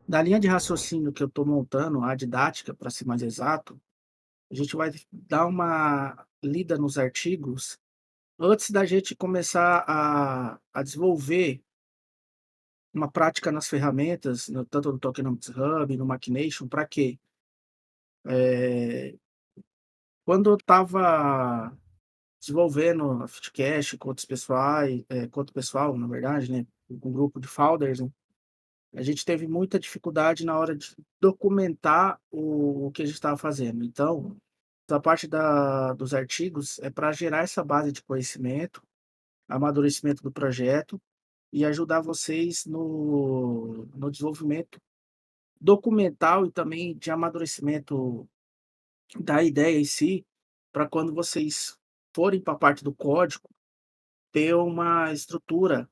Na linha de raciocínio que eu estou montando, a didática, para ser mais exato, a gente vai dar uma lida nos artigos antes da gente começar a desenvolver uma prática nas ferramentas, tanto no Tokenomics Hub, no Machination, para quê? Eh, Quando eu estava desenvolvendo a Fitcash com outros pessoais, com outro pessoal, na verdade, né, com um grupo de founders, né, a gente teve muita dificuldade na hora de documentar o que a gente estava fazendo. Então, essa parte dos artigos é para gerar essa base de conhecimento, amadurecimento do projeto e ajudar vocês no desenvolvimento documental e também de amadurecimento da ideia em si, para quando vocês forem para a parte do código, ter uma estrutura,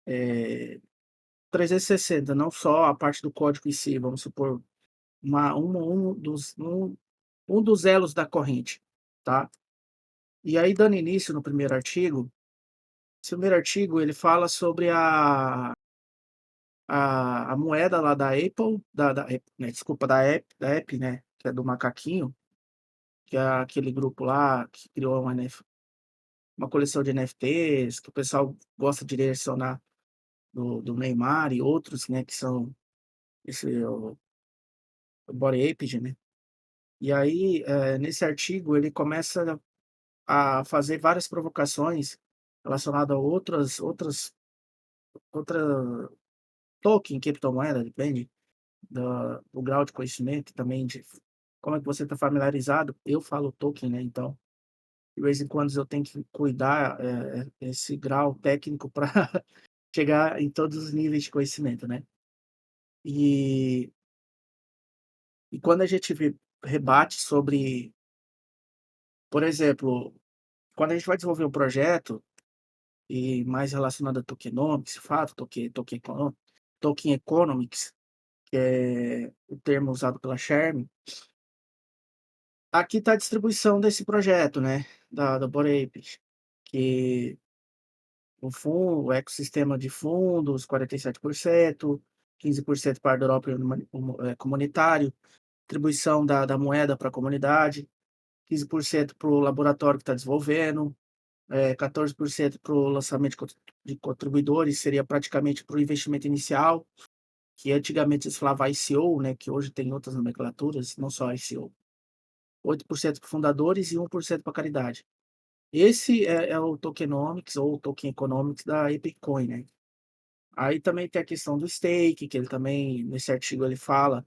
eh, 360, não só a parte do código em si, vamos supor, uma um dos elos da corrente, tá. E aí dando início no primeiro artigo, esse primeiro artigo ele fala sobre a moeda lá da Apple, da Apple, né, desculpa, da Apple, né, que é do macaquinho, que é aquele grupo lá que criou uma coleção de NFTs, que o pessoal gosta de direcionar do Neymar e outros, né, que são o Bored Ape, né. E aí, nesse artigo ele começa a fazer várias provocações relacionadas a outra token, criptomoeda, depende do grau de conhecimento e também de como é que você está familiarizado. Eu falo token, né, então, de vez em quando eu tenho que cuidar, esse grau técnico para chegar em todos os níveis de conhecimento, né. E quando a gente rebate sobre, por exemplo, quando a gente vai desenvolver um projeto, e mais relacionado a tokenomics, de fato, token economics, que é o termo usado pela Sherm. Aqui está a distribuição desse projeto, né, da Bored Ape, que o ecossistema de fundos, 47%, 15% para o Europa comunitário, distribuição da moeda para a comunidade, 15% para o laboratório que está desenvolvendo, 14% para o lançamento de contribuidores, seria praticamente para o investimento inicial, que antigamente se falava ICO, né, que hoje tem outras nomenclaturas, não só ICO. 8% para fundadores e 1% para caridade. Esse é o tokenomics ou token economics da Epiccoin, né. Aí também tem a questão do stake, que ele também, nesse artigo ele fala,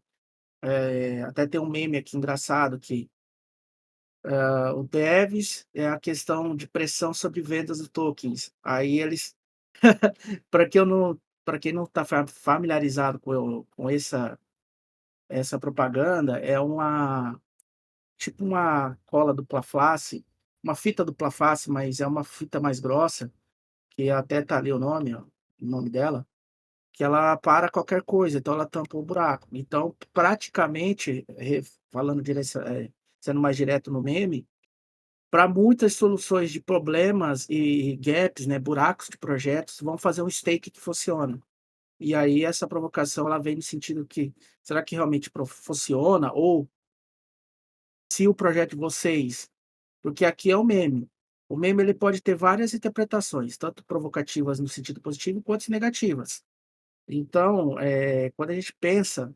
até tem um meme aqui engraçado que, o devs é a questão de pressão sobre vendas de tokens. Aí eles para quem eu não para quem não está familiarizado com essa propaganda, é uma tipo uma cola dupla face, uma fita dupla face, mas é uma fita mais grossa, que até tá ali o nome, ó, o nome dela, que ela para qualquer coisa, então ela tampa o buraco. Então, praticamente, falando sendo mais direto no meme, para muitas soluções de problemas e gaps, né, buracos de projetos, vão fazer um stake que funciona. E aí essa provocação ela vem no sentido que, será que realmente funciona? Ou se o projeto de vocês, porque aqui é o meme ele pode ter várias interpretações, tanto provocativas no sentido positivo quanto negativas. Então, quando a gente pensa: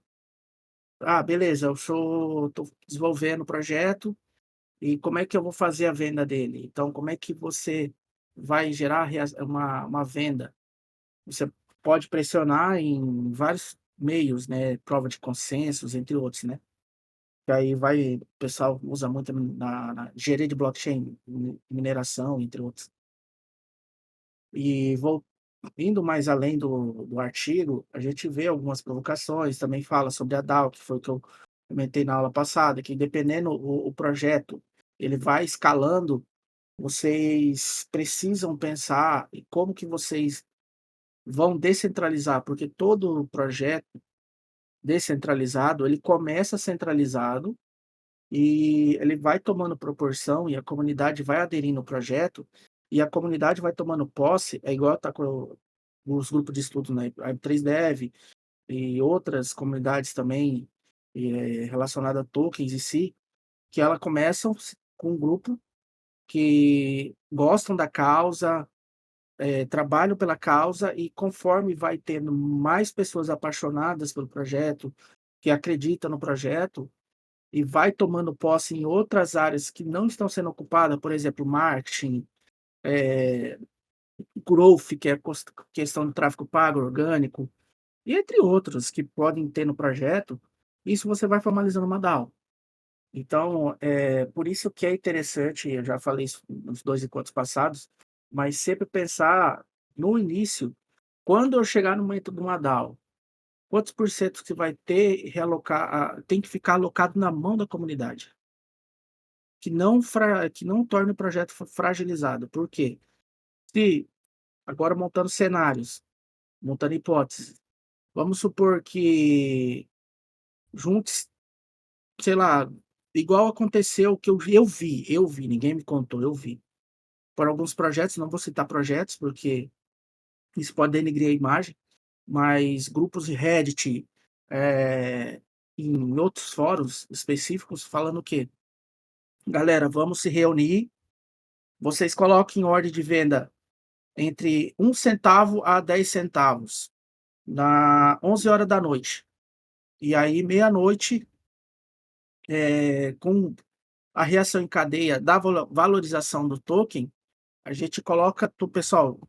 "Ah, beleza, estou desenvolvendo o projeto e como é que eu vou fazer a venda dele?". Então como é que você vai gerar uma venda? Você pode pressionar em vários meios, né, prova de consensos, entre outros, né. Que aí o pessoal usa muito na engenharia de blockchain, mineração, entre outros. E indo mais além do artigo, a gente vê algumas provocações, também fala sobre a DAO, que foi o que eu comentei na aula passada, que dependendo o projeto, ele vai escalando, vocês precisam pensar em como que vocês vão descentralizar, porque todo projeto descentralizado, ele começa centralizado e ele vai tomando proporção e a comunidade vai aderindo ao projeto, e a comunidade vai tomando posse, é igual tá com os grupos de estudo na Web3 Dev, e outras comunidades também, relacionada a tokens em si, que ela começam com um grupo que gostam da causa, trabalham pela causa e conforme vai tendo mais pessoas apaixonadas pelo projeto, que acreditam no projeto, e vai tomando posse em outras áreas que não estão sendo ocupadas, por exemplo, marketing, eh, growth, que é questão do tráfego pago, orgânico, e entre outros que podem ter no projeto, isso você vai formalizando uma DAO. Então, por isso que é interessante, eu já falei isso nos 2 encontros passados, mas sempre pensar no início, quando eu chegar no momento de uma DAO, quantos por cento que vai ter realocar tem que ficar alocado na mão da comunidade, que não torne o projeto fragilizado. Por quê? Se agora montando cenários, montando hipóteses, vamos supor que junte, sei lá, igual aconteceu que eu vi, ninguém me contou, eu vi. Por alguns projetos, não vou citar projetos, porque isso pode denegrir a imagem, mas grupos de Reddit, em outros fóruns específicos, falando o quê? Galera, vamos se reunir, vocês coloquem ordem de venda entre 1 centavo a 10 centavos, na 11 horas da noite. E aí, meia-noite, com a reação em cadeia da valorização do token, a gente coloca, pessoal,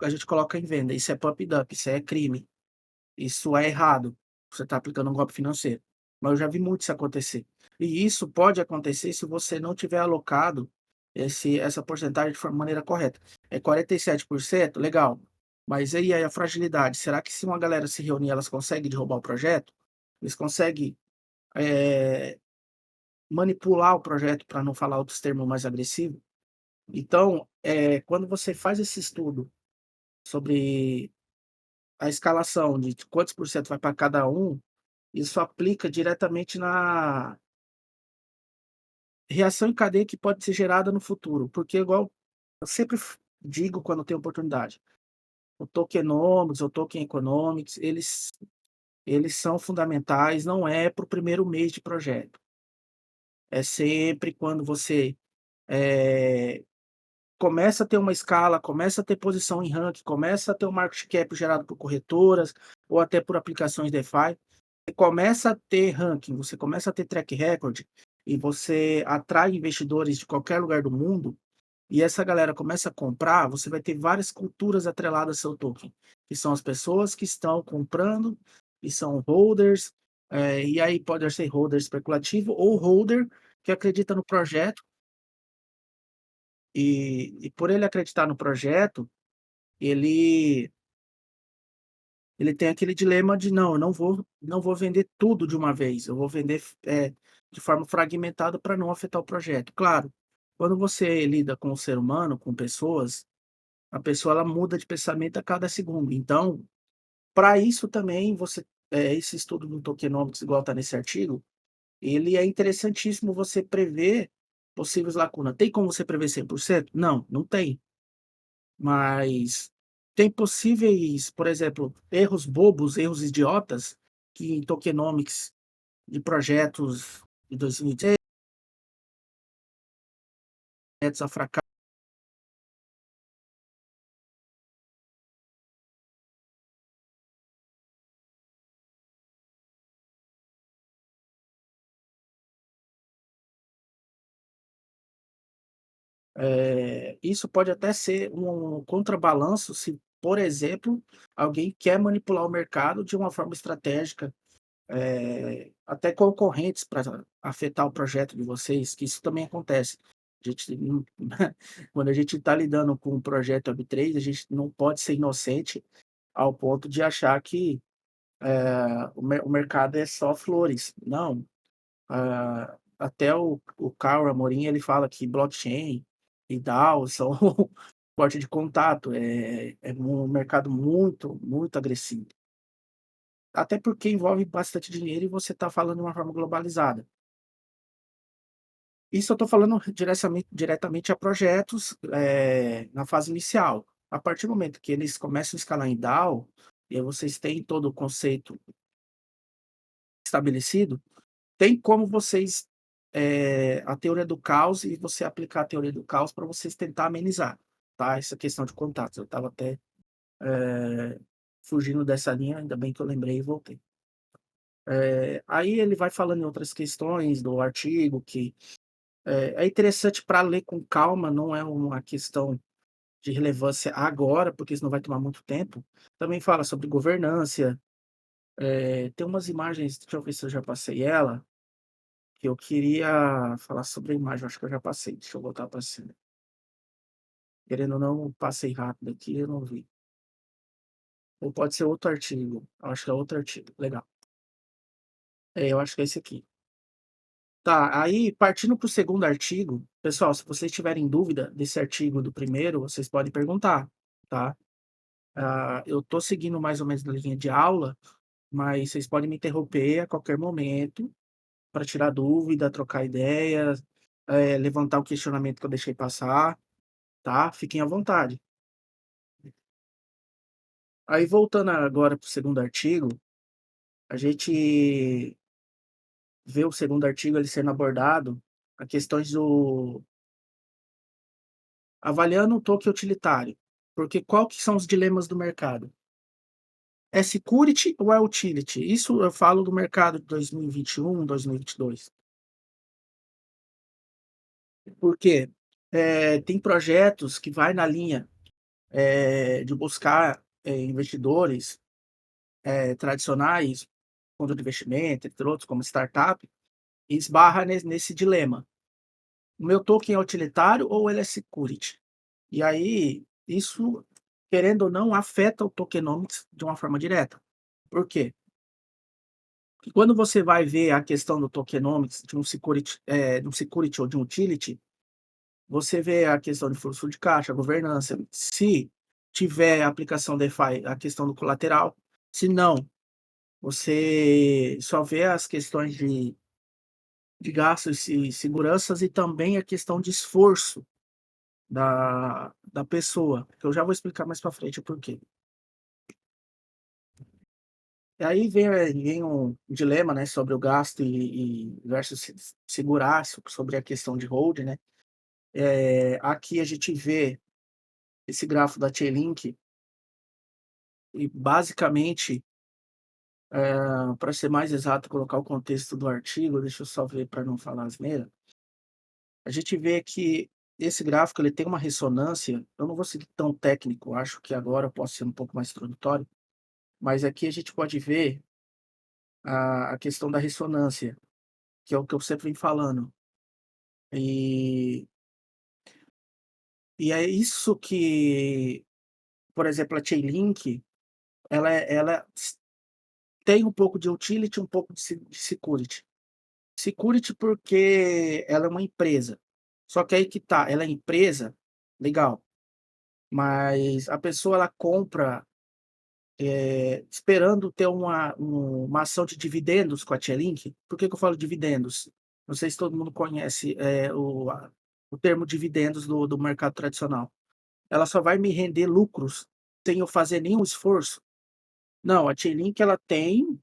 a gente coloca em venda. Isso é pump dump, isso é crime, isso é errado. Você está aplicando um golpe financeiro. Mas eu já vi muito isso acontecer. E isso pode acontecer se você não tiver alocado essa porcentagem de maneira correta. É 47%, legal. Mas aí a fragilidade. Será que se uma galera se reunir, elas conseguem derrubar o projeto? Eles conseguem eh, manipular o projeto, para não falar outros termos mais agressivos? Então, quando você faz esse estudo sobre a escalação de quantos por cento vai para cada um, isso aplica diretamente na reação em cadeia que pode ser gerada no futuro, porque igual eu sempre digo quando tenho oportunidade, o tokenomics, o token economics, eles são fundamentais, não é para o primeiro mês de projeto, é sempre quando você, eh, começa a ter uma escala, começa a ter posição em ranking, começa a ter um market cap gerado por corretoras ou até por aplicações DeFi. Você começa a ter ranking, você começa a ter track record e você atrai investidores de qualquer lugar do mundo, e essa galera começa a comprar, você vai ter várias culturas atreladas ao seu token, que são as pessoas que estão comprando e são holders, e aí pode ser holder especulativo ou holder que acredita no projeto, e por ele acreditar no projeto, ele ele tem aquele dilema de: "Não, eu não vou vender tudo de uma vez, eu vou vender de forma fragmentada para não afetar o projeto". Claro, quando você lida com o ser humano, com pessoas, a pessoa ela muda de pensamento a cada segundo. Então, para isso também esse estudo do tokenomics, igual está nesse artigo, ele é interessantíssimo você prever possíveis lacunas. Tem como você prever 100%? Não, não tem. Mas tem possíveis, por exemplo, erros bobos, erros idiotas, que em tokenomics de projetos de 2010 a fracasso, isso pode até ser um contrabalanço se, por exemplo, alguém quer manipular o mercado de uma forma estratégica, até concorrentes para afetar o projeto de vocês, que isso também acontece. A gente não quando a gente está lidando com um projeto Web3, a gente não pode ser inocente ao ponto de achar que o mercado é só flores. Não, até o Carl Amorim, ele fala que blockchain e DAO são porta de contato, é um mercado muito, muito agressivo. Até porque envolve bastante dinheiro e você está falando de uma forma globalizada. Isso eu estou falando diretamente a projetos, na fase inicial. A partir do momento que eles começam a escalar em DAO, e aí vocês têm todo o conceito estabelecido, tem como vocês, a teoria do caos e você aplicar a teoria do caos para vocês tentar amenizar, tá, essa questão de contatos. Eu estava até, fugindo dessa linha, ainda bem que eu lembrei e voltei. Aí ele vai falando em outras questões do artigo que, é interessante para ler com calma, não é uma questão de relevância agora, porque senão vai tomar muito tempo. Também fala sobre governança, tem umas imagens, deixa eu ver se eu já passei ela, que eu queria falar sobre a imagem, acho que eu já passei, deixa eu voltar para cima. Querendo ou não, passei rápido aqui, eu não vi. Ou pode ser outro artigo, eu acho que é outro artigo, legal. Eu acho que é esse aqui. Tá, aí partindo para o segundo artigo, pessoal, se vocês tiverem dúvida desse artigo do primeiro, vocês podem perguntar, tá? Eu tô seguindo mais ou menos na linha de aula, mas vocês podem me interromper a qualquer momento para tirar dúvida, trocar ideias, levantar o questionamento que eu deixei passar, tá? Fiquem à vontade. Aí voltando agora para o segundo artigo, a gente vê o segundo artigo ele sendo abordado a questões do avaliando o token utilitário, porque qual que são os dilemas do mercado? É security ou é utility? Isso eu falo do mercado de 2021, 2022. Porque, tem projetos que vai na linha, de buscar, investidores, tradicionais, fundo de investimento, entre outros, como startup, e esbarra nesse dilema. O meu token é utilitário ou ele é security? E aí, isso, querendo ou não, afeta o tokenomics de uma forma direta. Por quê? Porque quando você vai ver a questão do tokenomics de um security ou de um utility, você vê a questão de fluxo de caixa, governança, se tiver aplicação DeFi, a questão do colateral, se não, você só vê as questões de gastos e seguranças e também a questão de esforço da pessoa, que eu já vou explicar mais para frente o porquê. E aí vem um dilema, né, sobre o gasto e versus segurar, sobre a questão de hold, né. Aqui a gente vê esse grafo da Chainlink e basicamente, para ser mais exato, colocar o contexto do artigo, deixa eu só ver para não falar asneira, a gente vê que esse gráfico ele tem uma ressonância, eu não vou seguir tão técnico, acho que agora eu posso ser um pouco mais introdutório, mas aqui a gente pode ver a questão da ressonância, que é o que eu sempre venho falando. E é isso que, por exemplo, a Chainlink, ela tem um pouco de utility, um pouco de security. Security porque ela é uma empresa, só que aí que tá, ela é empresa, legal, mas a pessoa ela compra, esperando ter uma ação de dividendos com a Chainlink. Por que que eu falo dividendos? Não sei se todo mundo conhece, o termo dividendos do mercado tradicional. Ela só vai me render lucros sem eu fazer nenhum esforço? Não, a Chainlink ela tem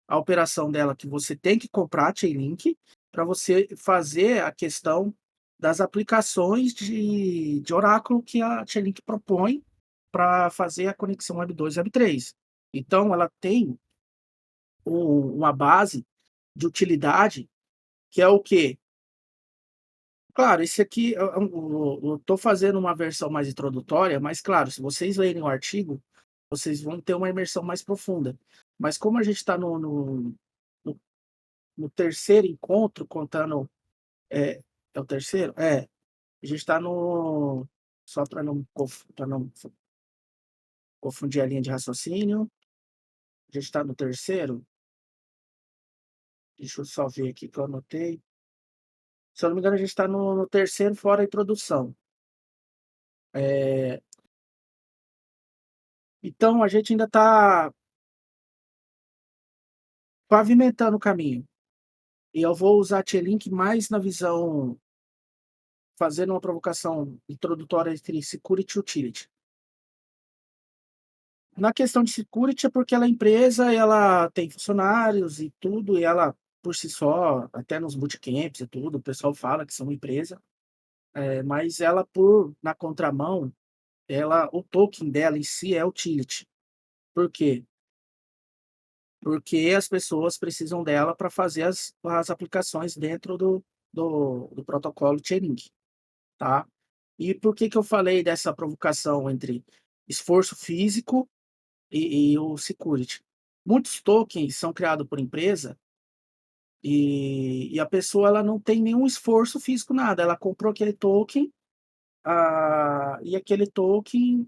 a operação dela que você tem que comprar a Chainlink para você fazer a questão das aplicações de oráculo que a Chainlink propõe para fazer a conexão Web2 e Web3. Então ela tem uma base de utilidade que é o quê? Claro, esse aqui eu estou fazendo uma versão mais introdutória, mas claro, se vocês lerem o artigo, vocês vão ter uma imersão mais profunda. Mas como a gente está no no terceiro encontro, contando. É, é o terceiro? É. A gente está no. Só para não confundir a linha de raciocínio. A gente está no terceiro. Deixa eu só ver aqui que eu anotei. Se eu não me engano, a gente está no terceiro, fora a introdução. É, então, a gente ainda está pavimentando o caminho. E eu vou usar a T-Link mais na visão, fazendo uma provocação introdutória entre security e utility. Na questão de security é porque ela é empresa, ela tem funcionários e tudo, e ela por si só, até nos bootcamps e tudo, o pessoal fala que são uma empresa, mas ela por na contramão, ela o token dela em si é utility. Por quê? Porque as pessoas precisam dela para fazer as aplicações dentro do protocolo Chainlink, tá. E por que que eu falei dessa provocação entre esforço físico e o security? Muitos tokens são criados por empresa e a pessoa ela não tem nenhum esforço físico, nada, ela comprou aquele token, e aquele token,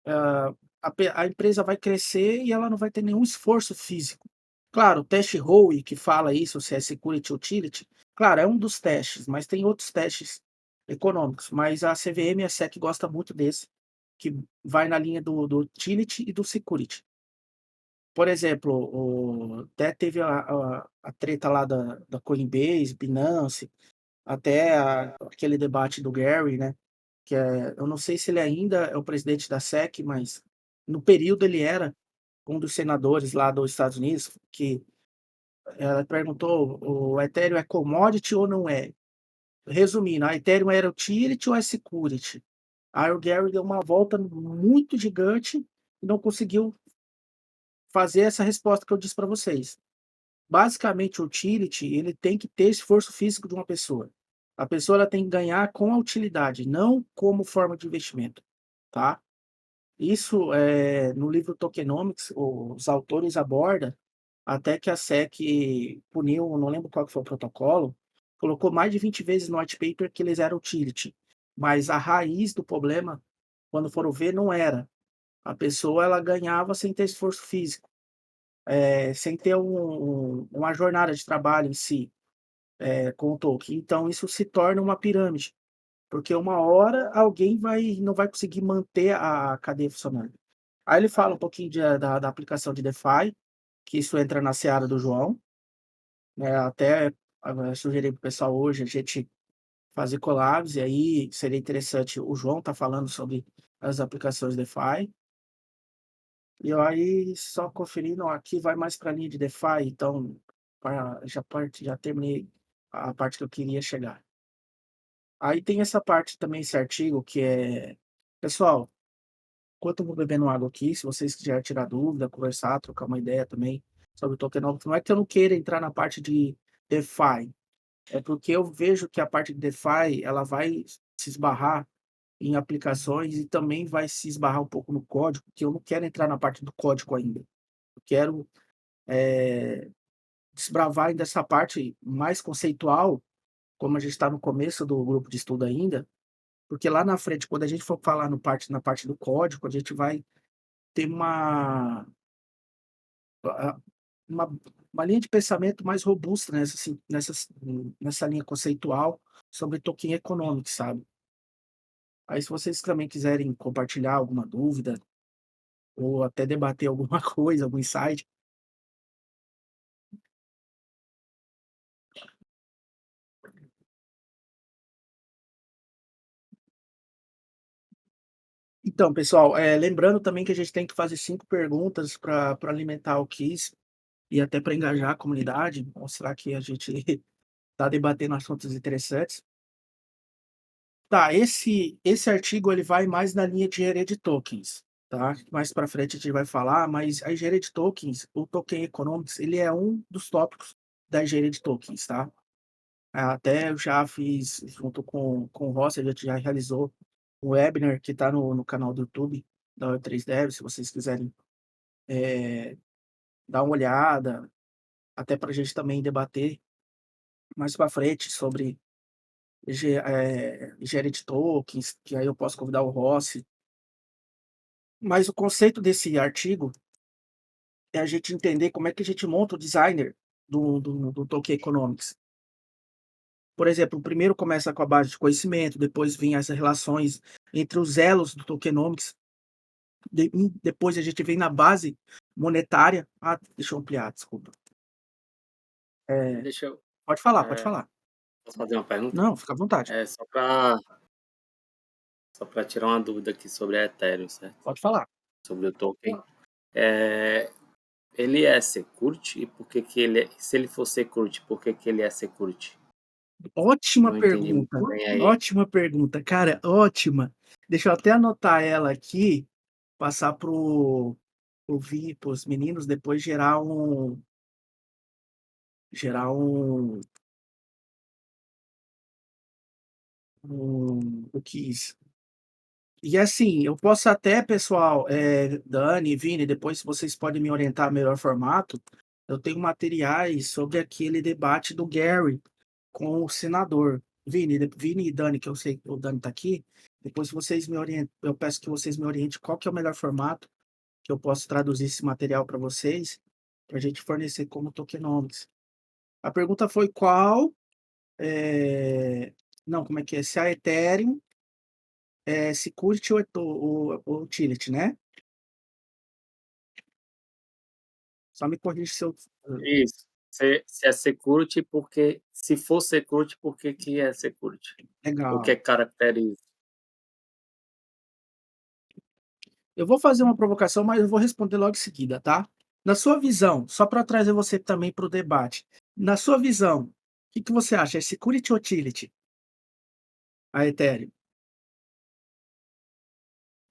a empresa vai crescer e ela não vai ter nenhum esforço físico. Claro, o teste Rowe que fala isso, se é security utility, claro, é um dos testes, mas tem outros testes econômicos, mas a CVM e a SEC gosta muito desse, que vai na linha do utility e do security. Por exemplo, até teve a treta lá da Coinbase, Binance, até aquele debate do Gary, né, que eu não sei se ele ainda é o presidente da SEC, mas no período ele era um dos senadores lá dos Estados Unidos, que ela perguntou: "O Ethereum é commodity ou não é?". Resumindo, a Ethereum era utility ou é security? Aí o Gary deu uma volta muito gigante e não conseguiu fazer essa resposta que eu disse para vocês. Basicamente, o utility, ele tem que ter esforço físico de uma pessoa. A pessoa ela tem que ganhar com a utilidade, não como forma de investimento, tá? Isso, no livro Tokenomics, os autores abordam até que a SEC puniu, não lembro qual que foi o protocolo, colocou mais de 20 vezes no white paper que eles eram utility, mas a raiz do problema, quando foram ver, não era. A pessoa ela ganhava sem ter esforço físico, sem ter uma jornada de trabalho em si, com o token. Então isso se torna uma pirâmide, porque uma hora alguém não vai conseguir manter a cadeia funcionando. Aí ele fala um pouquinho da aplicação de DeFi, que isso entra na seara do João, né, até sugeri para o pessoal hoje a gente fazer collabs, e aí seria interessante o João tá falando sobre as aplicações DeFi, e eu aí só conferindo, ó, aqui vai mais para a linha de DeFi, então já terminei a parte que eu queria chegar. Aí tem essa parte também, esse artigo que é pessoal, enquanto eu vou bebendo água aqui, se vocês quiserem tirar dúvida, conversar, trocar uma ideia também sobre o tokenomics, não é que eu não queira entrar na parte de DeFi, é porque eu vejo que a parte de DeFi, ela vai se esbarrar em aplicações e também vai se esbarrar um pouco no código, porque eu não quero entrar na parte do código ainda. Eu quero, desbravar ainda essa parte mais conceitual, como a gente está no começo do grupo de estudo ainda, porque lá na frente, quando a gente for falar no parte na parte do código, a gente vai ter a uma uma linha de pensamento mais robusta nessa linha conceitual sobre token economics, sabe. Aí se vocês também quiserem compartilhar alguma dúvida, ou até debater alguma coisa, algum insight. Então pessoal, lembrando também que a gente tem que fazer 5 perguntas para alimentar o quiz, e até para engajar a comunidade, mostrar que a gente está debatendo assuntos interessantes. Tá, esse artigo ele vai mais na linha de engenharia de tokens, tá. Mais para frente a gente vai falar, mas a engenharia de tokens, o Token Economics, ele é um dos tópicos da engenharia de tokens, tá. Até eu já fiz junto com o Rossi, a gente já realizou um webinar que está no canal do YouTube da Web3 Dev, se vocês quiserem, eh, dar uma olhada, até para a gente também debater mais para frente sobre engenharia de tokens, que aí eu posso convidar o Rossi. Mas o conceito desse artigo é a gente entender como é que a gente monta o designer do Token Economics. Por exemplo, o primeiro começa com a base de conhecimento, depois vem as relações entre os elos do Tokenomics, depois a gente vem na base monetária. Deixa eu ampliar, desculpa. Eh, Deixa eu pode falar, pode eh, falar. posso fazer uma pergunta? Não, fica à vontade, É só para tirar uma dúvida aqui sobre a Ethereum, certo? pode falar. sobre o token. Ele é security? E por que que ele é, se ele for security, por que que ele é security? Ótima Não entendi muito pergunta, bem aí. ótima pergunta, cara, ótima. Deixa eu até anotar ela aqui, passar para os meninos depois gerar o quiz. E assim, eu posso até, pessoal, Dani, Vini, depois vocês podem me orientar melhor formato. Eu tenho materiais sobre aquele debate do Gary com o senador. Vini e Dani, que eu sei que o Dani está aqui, depois vocês me orientem, eu peço que vocês me orientem qual que é o melhor formato que eu posso traduzir esse material para vocês, para a gente fornecer como tokenomics. A pergunta foi qual, não, como é que é? Se a Ethereum security ou utility, né? Só me corrige se eu. Isso. Se é security, porque se for security, por que que é security? O que Legal. caracteriza? Eu vou fazer uma provocação, mas eu vou responder logo em seguida, tá? Na sua visão, só para trazer você também para o debate, na sua visão, o que que você acha? É security ou utility? A Ethereum?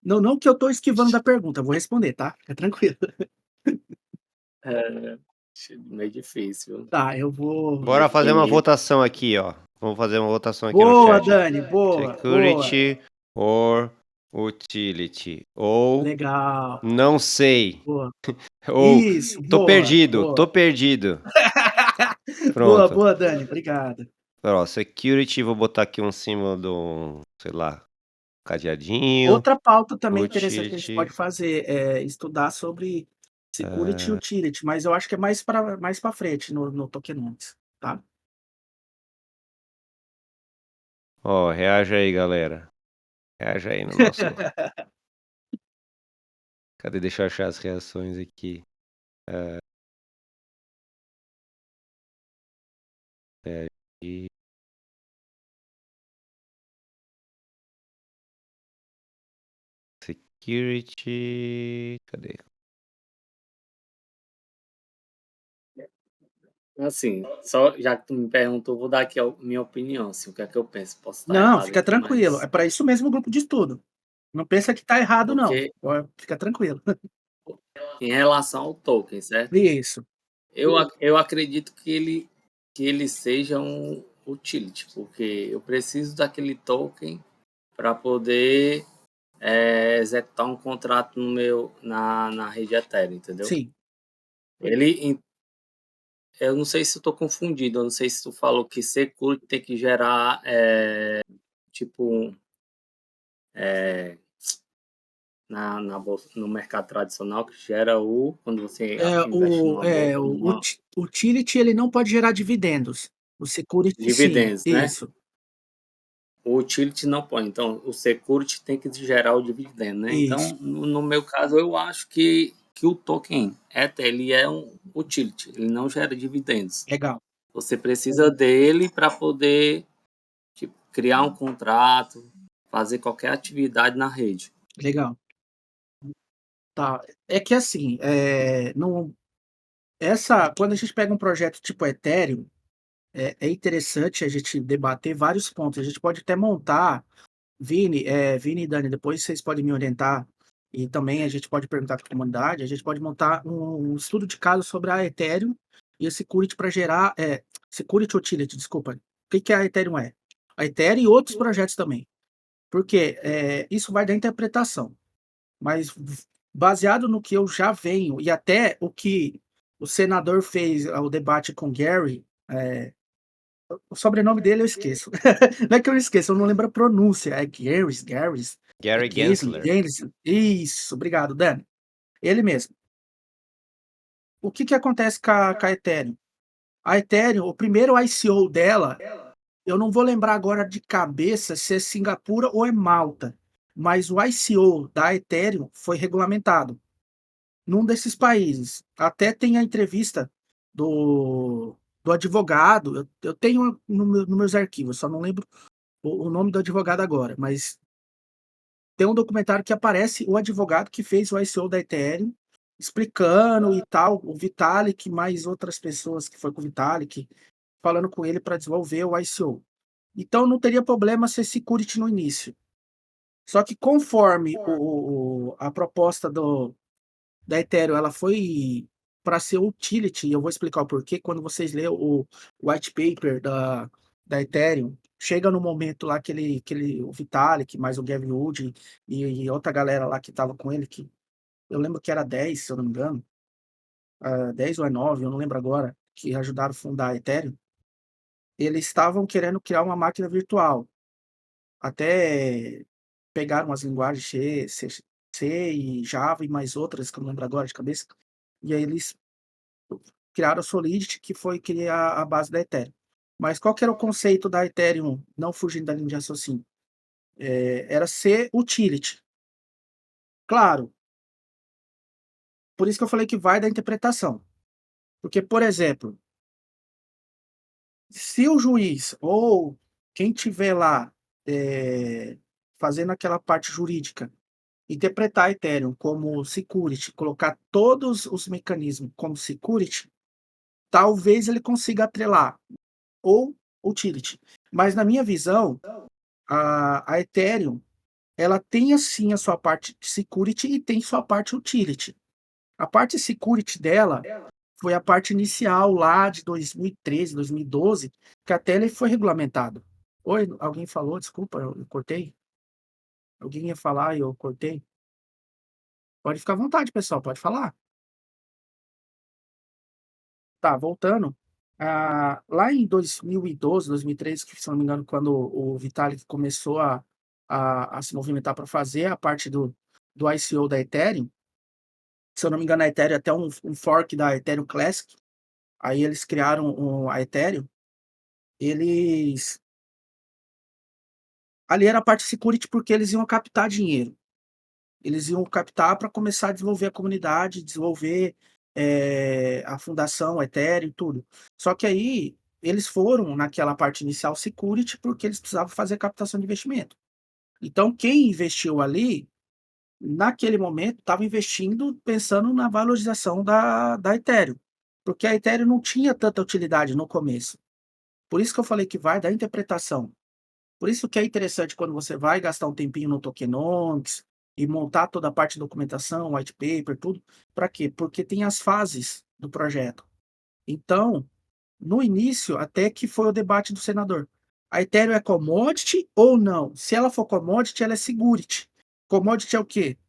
Não, não que eu estou esquivando da pergunta, vou responder, tá? Fica tranquilo. É, meio difícil. Tá, eu vou. Bora fazer uma Definir. votação aqui, ó. Vamos fazer uma votação aqui no Boa, chat. Dani, boa, boa. Security or utility. Ou Legal. não sei. Boa. Ou Isso, tô boa, perdido, tô boa. perdido. Boa, Pronto. boa, Dani, obrigado. Ó, security, vou botar aqui um símbolo do, sei lá, cadeadinho. Outra pauta também interessante que a gente Utility. pode fazer é estudar sobre security e utility, mas eu acho que é mais para frente no tokenomics, tá? Ó, reaja aí, galera. Reaja aí no nosso. Cadê? Deixa eu achar as reações aqui. E security. Cadê? Assim, só já que tu me perguntou, vou dar aqui a minha opinião, assim, o que é que eu penso. Posso estar Não, errado fica aqui, tranquilo, é mas para isso mesmo o grupo de estudo. Não pensa que tá errado não, porque fica tranquilo. em relação ao token, certo? Isso, Eu acredito que ele seja um utility, porque eu preciso daquele token para poder executar um contrato no meu na rede Ethereum, entendeu? sim. Ele, eu não sei se estou confundido, eu não sei se tu falou que security tem que gerar tipo na bolsa, no mercado tradicional que gera o quando você investe numa bolsa, O utility ele não pode gerar dividendos, o security sim, dividendos, né? isso, O utility não pode, então o security tem que gerar o dividendo, né? isso, Então, no meu caso, eu acho que o token Ether, ele é um utility, ele não gera dividendos. legal, Você precisa dele para poder tipo, criar um contrato, fazer qualquer atividade na rede. legal. Tá, é que assim, não quando a gente pega um projeto tipo Ethereum, é interessante a gente debater vários pontos, a gente pode até montar, Vini e Dani, depois vocês podem me orientar, e também a gente pode perguntar para a comunidade, a gente pode montar um estudo de caso sobre a Ethereum e a Security para gerar, Security Utility, desculpa. O que que a Ethereum é? A Ethereum e outros projetos também. Porque isso vai da interpretação. Mas baseado no que eu já venho e até o que o senador fez o debate com Gary, o sobrenome dele eu esqueço. Não é que eu esqueço, eu não lembro a pronúncia. É Garys, Gary Gensler. Isso, obrigado, Dan. Ele mesmo. O que que acontece com a Ethereum? A Ethereum, o primeiro ICO dela, eu não vou lembrar agora de cabeça se é Singapura ou é Malta, mas o ICO da Ethereum foi regulamentado num desses países. Até tem a entrevista do advogado, eu tenho nos meus arquivos, só não lembro o nome do advogado agora, mas tem um documentário que aparece o advogado que fez o ICO da Ethereum, explicando e tal, o Vitalik, mais outras pessoas que foi com o Vitalik, falando com ele para desenvolver o ICO. Então não teria problema ser security no início. Só que conforme a proposta da Ethereum ela foi para ser utility, e eu vou explicar o porquê, quando vocês lerem o white paper da Ethereum, chega no momento lá o Vitalik, mais o Gavin Wood e outra galera lá que estava com ele, que eu lembro que era 10, se eu não me engano, 10 ou é 9, eu não lembro agora, que ajudaram a fundar a Ethereum, eles estavam querendo criar uma máquina virtual. Até pegaram as linguagens C e Java e mais outras que eu não lembro agora de cabeça, e aí eles criaram a Solidity, que foi criar a base da Ethereum. Mas qual que era o conceito da Ethereum, não fugindo da linha de raciocínio? Era ser utility. Claro, por isso que eu falei que vai da interpretação. Porque, por exemplo, se o juiz ou quem tiver lá fazendo aquela parte jurídica interpretar a Ethereum como security, colocar todos os mecanismos como security, talvez ele consiga atrelar ou utility. Mas na minha visão, a Ethereum, ela tem assim a sua parte de security e tem sua parte utility. A parte security dela foi a parte inicial lá de 2013, 2012, que até ele foi regulamentado. Oi, alguém falou, desculpa, eu cortei? Alguém ia falar e eu cortei? Pode ficar à vontade, pessoal, pode falar. Tá, voltando. Lá em 2012, 2013, que se não me engano, quando o Vitalik começou a se movimentar para fazer a parte do ICO da Ethereum, se eu não me engano, a Ethereum é até um fork da Ethereum Classic, aí eles criaram a Ethereum, eles... Ali era a parte security porque eles iam captar dinheiro. Eles iam captar para começar a desenvolver a comunidade, desenvolver a fundação, a Ethereum e tudo. Só que aí eles foram naquela parte inicial security porque eles precisavam fazer captação de investimento. Então quem investiu ali, naquele momento, estava investindo pensando na valorização da Ethereum, porque a Ethereum não tinha tanta utilidade no começo. Por isso que eu falei que vai da interpretação. Por isso que é interessante quando você vai gastar um tempinho no Tokenomics e montar toda a parte de documentação, white paper, tudo. Para quê? Porque tem as fases do projeto. Então, no início, até que foi o debate do senador. A Ethereum é commodity ou não? Se ela for commodity, ela é security. Commodity é o quê?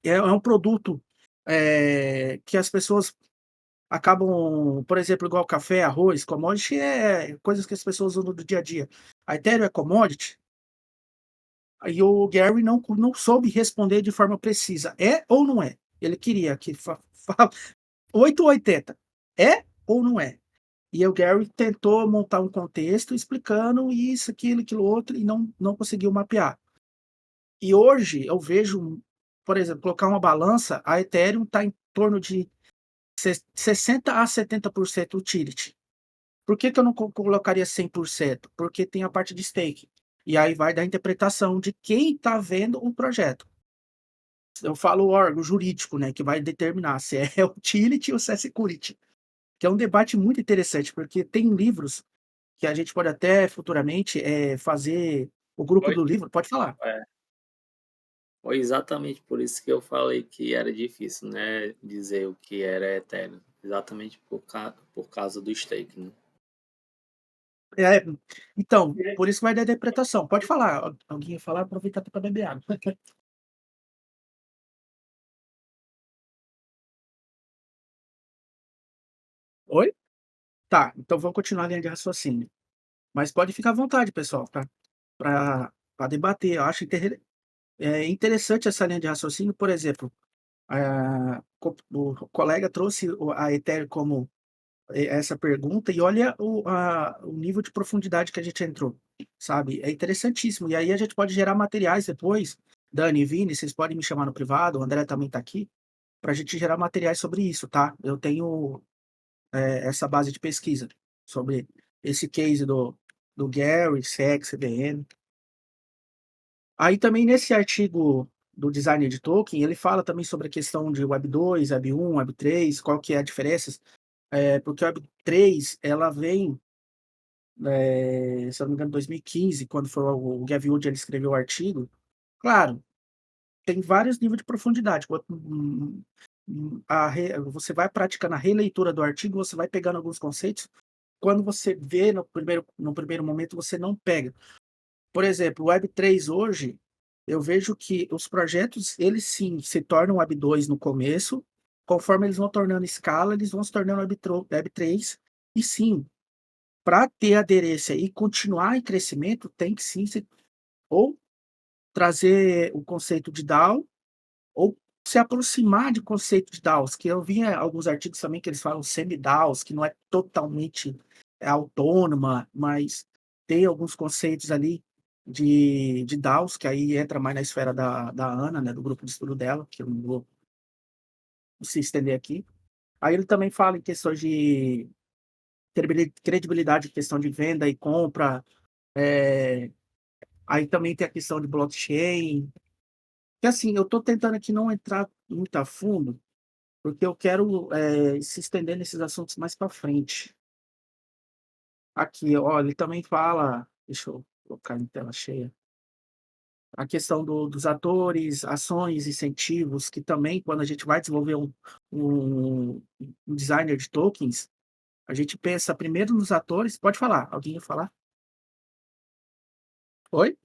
É um produto que as pessoas acabam, por exemplo, igual café, arroz, commodity é coisas que as pessoas usam no dia a dia. A Ethereum é commodity? E o Gary não soube responder de forma precisa. É ou não é? Ele queria que 8 ou 80. É ou não é? E o Gary tentou montar um contexto explicando isso, aquilo outro, e não conseguiu mapear. E hoje eu vejo, por exemplo, colocar uma balança, a Ethereum está em torno de 60 a 70% utility. Por que eu não colocaria 100%? Porque tem a parte de stake. E aí vai da interpretação de quem está vendo o projeto. Eu falo o órgão jurídico, né, que vai determinar se é utility ou se é security. Que é um debate muito interessante, porque tem livros que a gente pode até futuramente fazer o grupo Foi, do livro. Pode falar. é, foi exatamente por isso que eu falei que era difícil, né, dizer o que era Ethereum. Exatamente por causa do stake, né? É, então, por isso que vai da interpretação. Pode falar. Alguém ia falar, aproveitar para beber água. Oi? Tá, então vamos continuar a linha de raciocínio. Mas pode ficar à vontade, pessoal, tá? Para debater. Eu acho interessante essa linha de raciocínio. Por exemplo, o colega trouxe a Ethereum como essa pergunta e olha o nível de profundidade que a gente entrou, sabe? É interessantíssimo. E aí a gente pode gerar materiais depois. Dani, Vini, vocês podem me chamar no privado, o André também está aqui, para a gente gerar materiais sobre isso, tá? Eu tenho essa base de pesquisa sobre esse case do Gary, SEC, CBN. Aí também nesse artigo do designer de token, ele fala também sobre a questão de Web 2, Web 1, Web 3, qual que é a diferença, porque a Web 3 ela vem, se eu não me engano, 2015, quando foi o Gavin Wood, ele escreveu o artigo. Claro, tem vários níveis de profundidade. Você vai praticando a releitura do artigo, você vai pegando alguns conceitos. Quando você vê no primeiro momento, você não pega. Por exemplo, o Web3 hoje, eu vejo que os projetos, eles sim se tornam Web 2 no começo, conforme eles vão tornando escala, eles vão se tornando Web3, e sim, para ter aderência e continuar em crescimento, tem que sim ou trazer o conceito de DAO, ou se aproximar de conceito de DAOs, que eu vi alguns artigos também que eles falam semi-DAOs, que não é totalmente autônoma, mas tem alguns conceitos ali de DAOs, que aí entra mais na esfera da Ana, né, do grupo de estudo dela, que eu não vou se estender aqui. Aí ele também fala em questões de credibilidade, questão de venda e compra, aí também tem a questão de blockchain, que assim, eu estou tentando aqui não entrar muito a fundo, porque eu quero se estender nesses assuntos mais para frente. Aqui, ó, ele também fala, deixa eu colocar em tela cheia, a questão dos atores, ações, incentivos, que também, quando a gente vai desenvolver um, um designer de tokens, a gente pensa primeiro nos atores. Pode falar, alguém ia falar? Oi?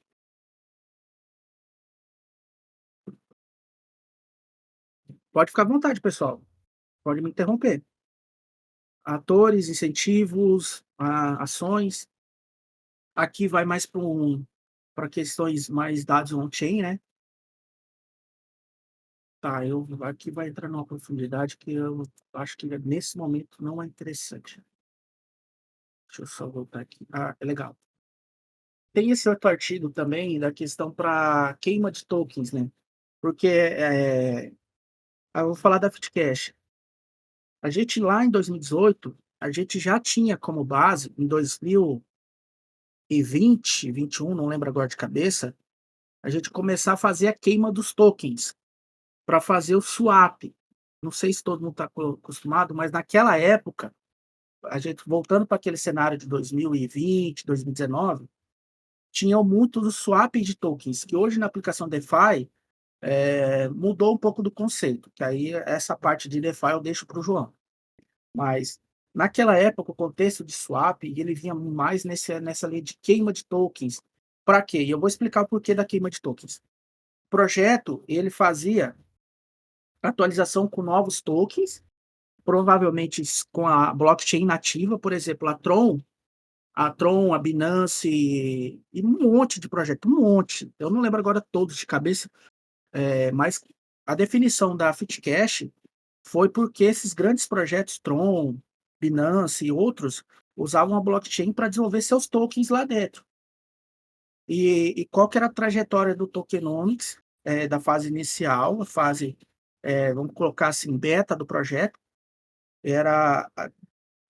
Pode ficar à vontade, pessoal. Pode me interromper. Atores, incentivos, ações. Aqui vai mais para questões mais dados on-chain, né? Tá, aqui vai entrar numa profundidade que eu acho que nesse momento não é interessante. Deixa eu só voltar aqui. Ah, é legal. Tem esse outro artigo também da questão para queima de tokens, né? Porque eu vou falar da Fitcash. A gente lá em 2018, a gente já tinha como base, em 2020, 21, não lembro agora de cabeça, a gente começar a fazer a queima dos tokens para fazer o swap. Não sei se todo mundo está acostumado, mas naquela época, a gente voltando para aquele cenário de 2020, 2019, tinham muitos swap de tokens, que hoje na aplicação DeFi mudou um pouco do conceito, que aí essa parte de DeFi eu deixo para o João. Mas naquela época, o contexto de swap, ele vinha mais nessa lei de queima de tokens. Para quê? E eu vou explicar o porquê da queima de tokens. O projeto, ele fazia atualização com novos tokens, provavelmente com a blockchain nativa, por exemplo, a Binance e um monte de projeto, um monte. Eu não lembro agora todos de cabeça, mas a definição da Fitcash foi porque esses grandes projetos, Tron, Binance e outros, usavam a blockchain para desenvolver seus tokens lá dentro. E qual que era a trajetória do tokenomics, da fase inicial, a fase, vamos colocar assim, beta do projeto, era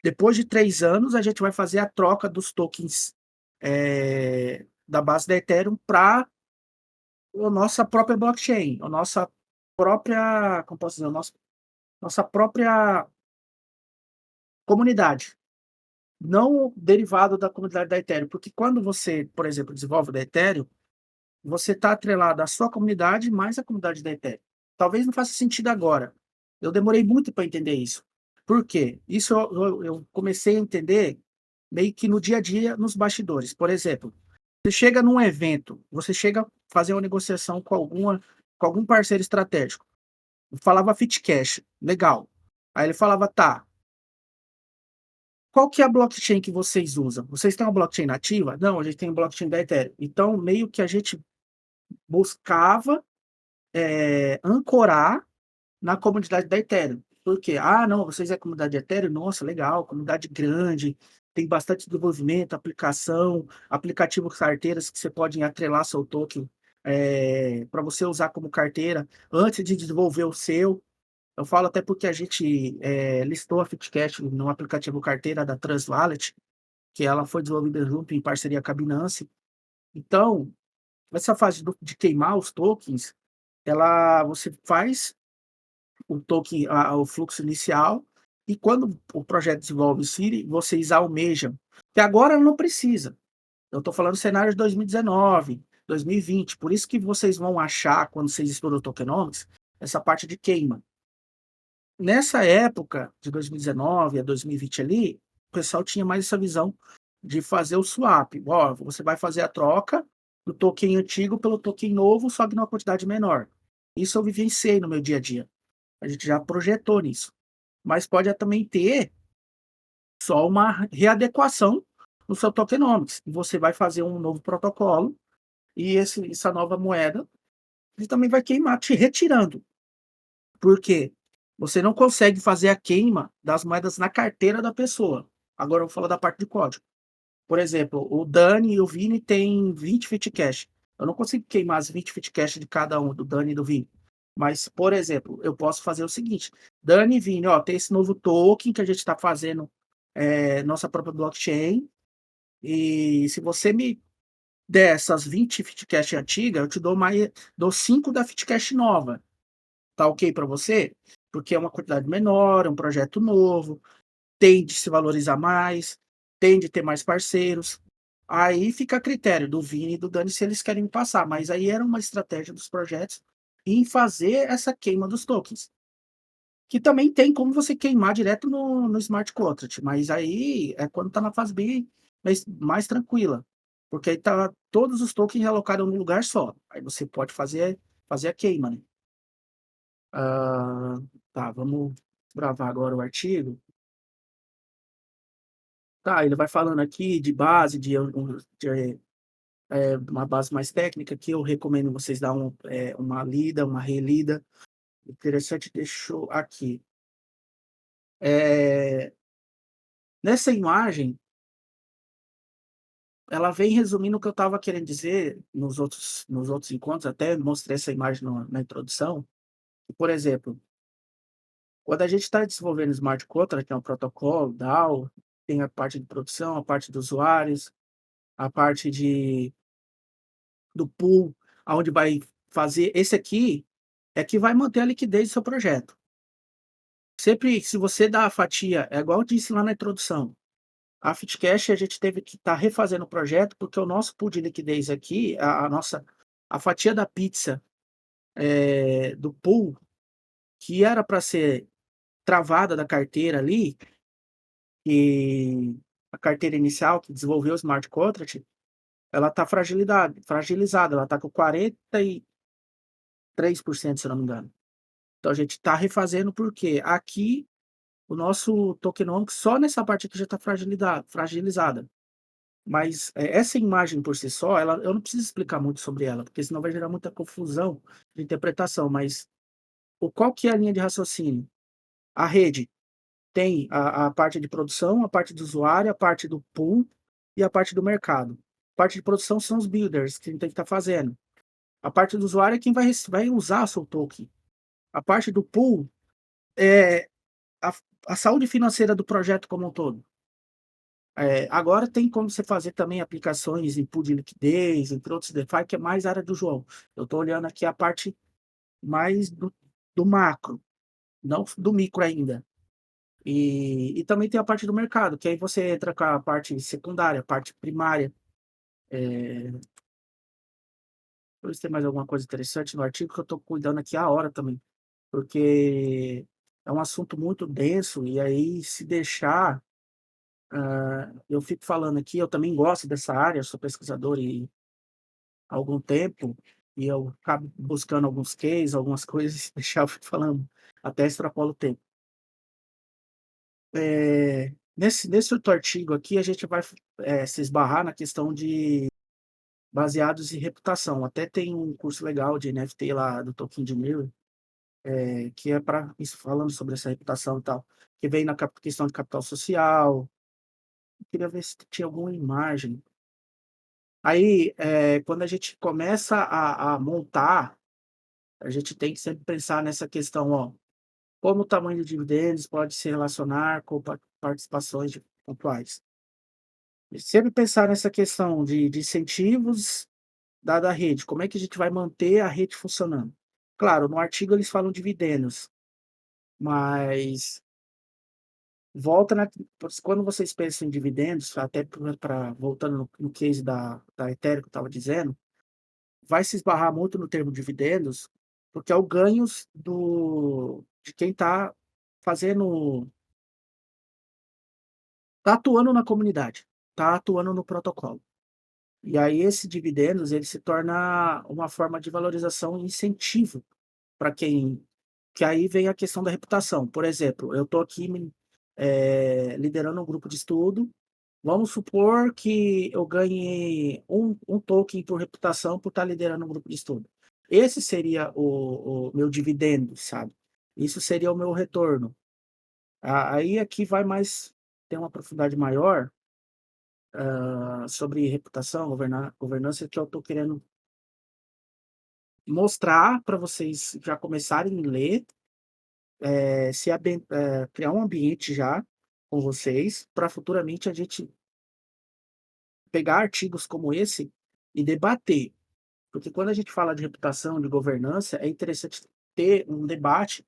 depois de 3 anos, a gente vai fazer a troca dos tokens da base da Ethereum para a nossa própria blockchain, a nossa própria, como posso dizer, nossa própria comunidade, não derivado da comunidade da Ethereum, porque quando você, por exemplo, desenvolve da Ethereum, você está atrelado à sua comunidade mais à comunidade da Ethereum. Talvez não faça sentido agora. Eu demorei muito para entender isso. Por quê? Isso eu comecei a entender meio que no dia a dia, nos bastidores. Por exemplo, você chega num evento, você chega a fazer uma negociação com algum parceiro estratégico. Eu falava Fitcash, legal. Aí ele falava, tá, qual que é a blockchain que vocês usam? Vocês têm uma blockchain nativa? Não, a gente tem a blockchain da Ethereum. Então, meio que a gente buscava ancorar na comunidade da Ethereum. Por quê? Ah, não, vocês é a comunidade Ethereum? Nossa, legal, comunidade grande, tem bastante desenvolvimento, aplicação, aplicativos carteiras que você pode atrelar seu token para você usar como carteira antes de desenvolver o seu. Eu falo até porque a gente listou a Fitcash no aplicativo carteira da Trust Wallet, que ela foi desenvolvida junto em parceria com a Binance. Então, essa fase de queimar os tokens, você faz o token, o fluxo inicial, e quando o projeto desenvolve o Siri, vocês almejam, que agora não precisa. Eu estou falando cenário de 2019, 2020, por isso que vocês vão achar, quando vocês estudam tokenomics, essa parte de queima. Nessa época, de 2019 a 2020 ali, o pessoal tinha mais essa visão de fazer o swap. Ó, você vai fazer a troca do token antigo pelo token novo, só que numa quantidade menor. Isso eu vivenciei no meu dia a dia. A gente já projetou nisso. Mas pode também ter só uma readequação no seu tokenomics. Você vai fazer um novo protocolo e essa nova moeda ele também vai queimar, te retirando. Por quê? Você não consegue fazer a queima das moedas na carteira da pessoa. Agora eu vou falar da parte de código. Por exemplo, o Dani e o Vini têm 20 Fitcash. Eu não consigo queimar as 20 Fitcash de cada um, do Dani e do Vini. Mas, por exemplo, eu posso fazer o seguinte: Dani e Vini, ó, tem esse novo token que a gente está fazendo, nossa própria blockchain. E se você me der essas 20 Fitcash antigas, eu te dou 5 da Fitcash nova. Tá ok para você? Porque é uma quantidade menor, é um projeto novo, tende a se valorizar mais, tende a ter mais parceiros. Aí fica a critério do Vini e do Dani se eles querem passar, mas aí era uma estratégia dos projetos em fazer essa queima dos tokens. Que também tem como você queimar direto no smart contract, mas aí é quando está na fase bem mais tranquila, porque aí tá todos os tokens alocados num lugar só. Aí você pode fazer a queima, né? Ah, tá, vamos gravar agora o artigo. Tá, ele vai falando aqui de base, uma base mais técnica, que eu recomendo vocês dar uma lida, uma relida. Interessante, deixou aqui. É, nessa imagem, ela vem resumindo o que eu estava querendo dizer nos outros encontros, até mostrei essa imagem na introdução. Por exemplo, quando a gente está desenvolvendo Smart Contract, que é um protocolo, DAO, tem a parte de produção, a parte dos usuários, a parte do pool, aonde vai fazer. Esse aqui é que vai manter a liquidez do seu projeto. Sempre, se você dá a fatia, é igual eu disse lá na introdução, a Fitcash a gente teve que estar refazendo o projeto, porque o nosso pool de liquidez aqui, a fatia da pizza do pool, que era para ser travada da carteira ali, e a carteira inicial que desenvolveu o smart contract, ela está fragilizada, ela está com 43%, se eu não me engano. Então a gente está refazendo porque aqui o nosso tokenomics só nessa parte aqui já está fragilizada. Mas essa imagem por si só, eu não preciso explicar muito sobre ela, porque senão vai gerar muita confusão de interpretação. Mas qual que é a linha de raciocínio? A rede tem a parte de produção, a parte do usuário, a parte do pool e a parte do mercado. A parte de produção são os builders que a gente tem que estar fazendo. A parte do usuário é quem vai usar o seu token. A parte do pool é a, a saúde financeira do projeto como um todo. Agora tem como você fazer também aplicações em pool de liquidez, entre outros DeFi, que é mais área do João. Eu estou olhando aqui a parte mais do macro, não do micro ainda. E também tem a parte do mercado, que aí você entra com a parte secundária, a parte primária. Deixa eu ver se tem mais alguma coisa interessante no artigo, que eu estou cuidando aqui a hora também, porque é um assunto muito denso, e aí se deixar, eu fico falando aqui, eu também gosto dessa área, eu sou pesquisador há algum tempo, e eu acabo buscando alguns cases, algumas coisas, e deixar eu fico falando, até extrapolo o tempo. Nesse outro artigo aqui, a gente vai se esbarrar na questão de baseados em reputação. Até tem um curso legal de NFT lá do Token de Mirror, que é para isso, falando sobre essa reputação e tal, que vem na questão de capital social. Eu queria ver se tinha alguma imagem. Aí, quando a gente começa a montar, a gente tem que sempre pensar nessa questão, ó, como o tamanho de dividendos pode se relacionar com participações pontuais. E sempre pensar nessa questão de incentivos dada a rede, como é que a gente vai manter a rede funcionando? Claro, no artigo eles falam dividendos, mas volta na quando vocês pensam em dividendos, até para voltando no case da Ethereum que eu estava dizendo, vai se esbarrar muito no termo dividendos, porque é o ganhos de quem está fazendo tá atuando na comunidade, tá atuando no protocolo. E aí esse dividendos, ele se torna uma forma de valorização e incentivo para quem que aí vem a questão da reputação. Por exemplo, eu estou aqui liderando um grupo de estudo, vamos supor que eu ganhe um token por reputação por estar liderando um grupo de estudo. Esse seria o meu dividendo, sabe? Isso seria o meu retorno. Aí aqui vai mais, tem uma profundidade maior, sobre reputação, governança, que eu estou querendo mostrar para vocês já começarem a ler, criar um ambiente já com vocês, para futuramente a gente pegar artigos como esse e debater. Porque quando a gente fala de reputação, de governança, é interessante ter um debate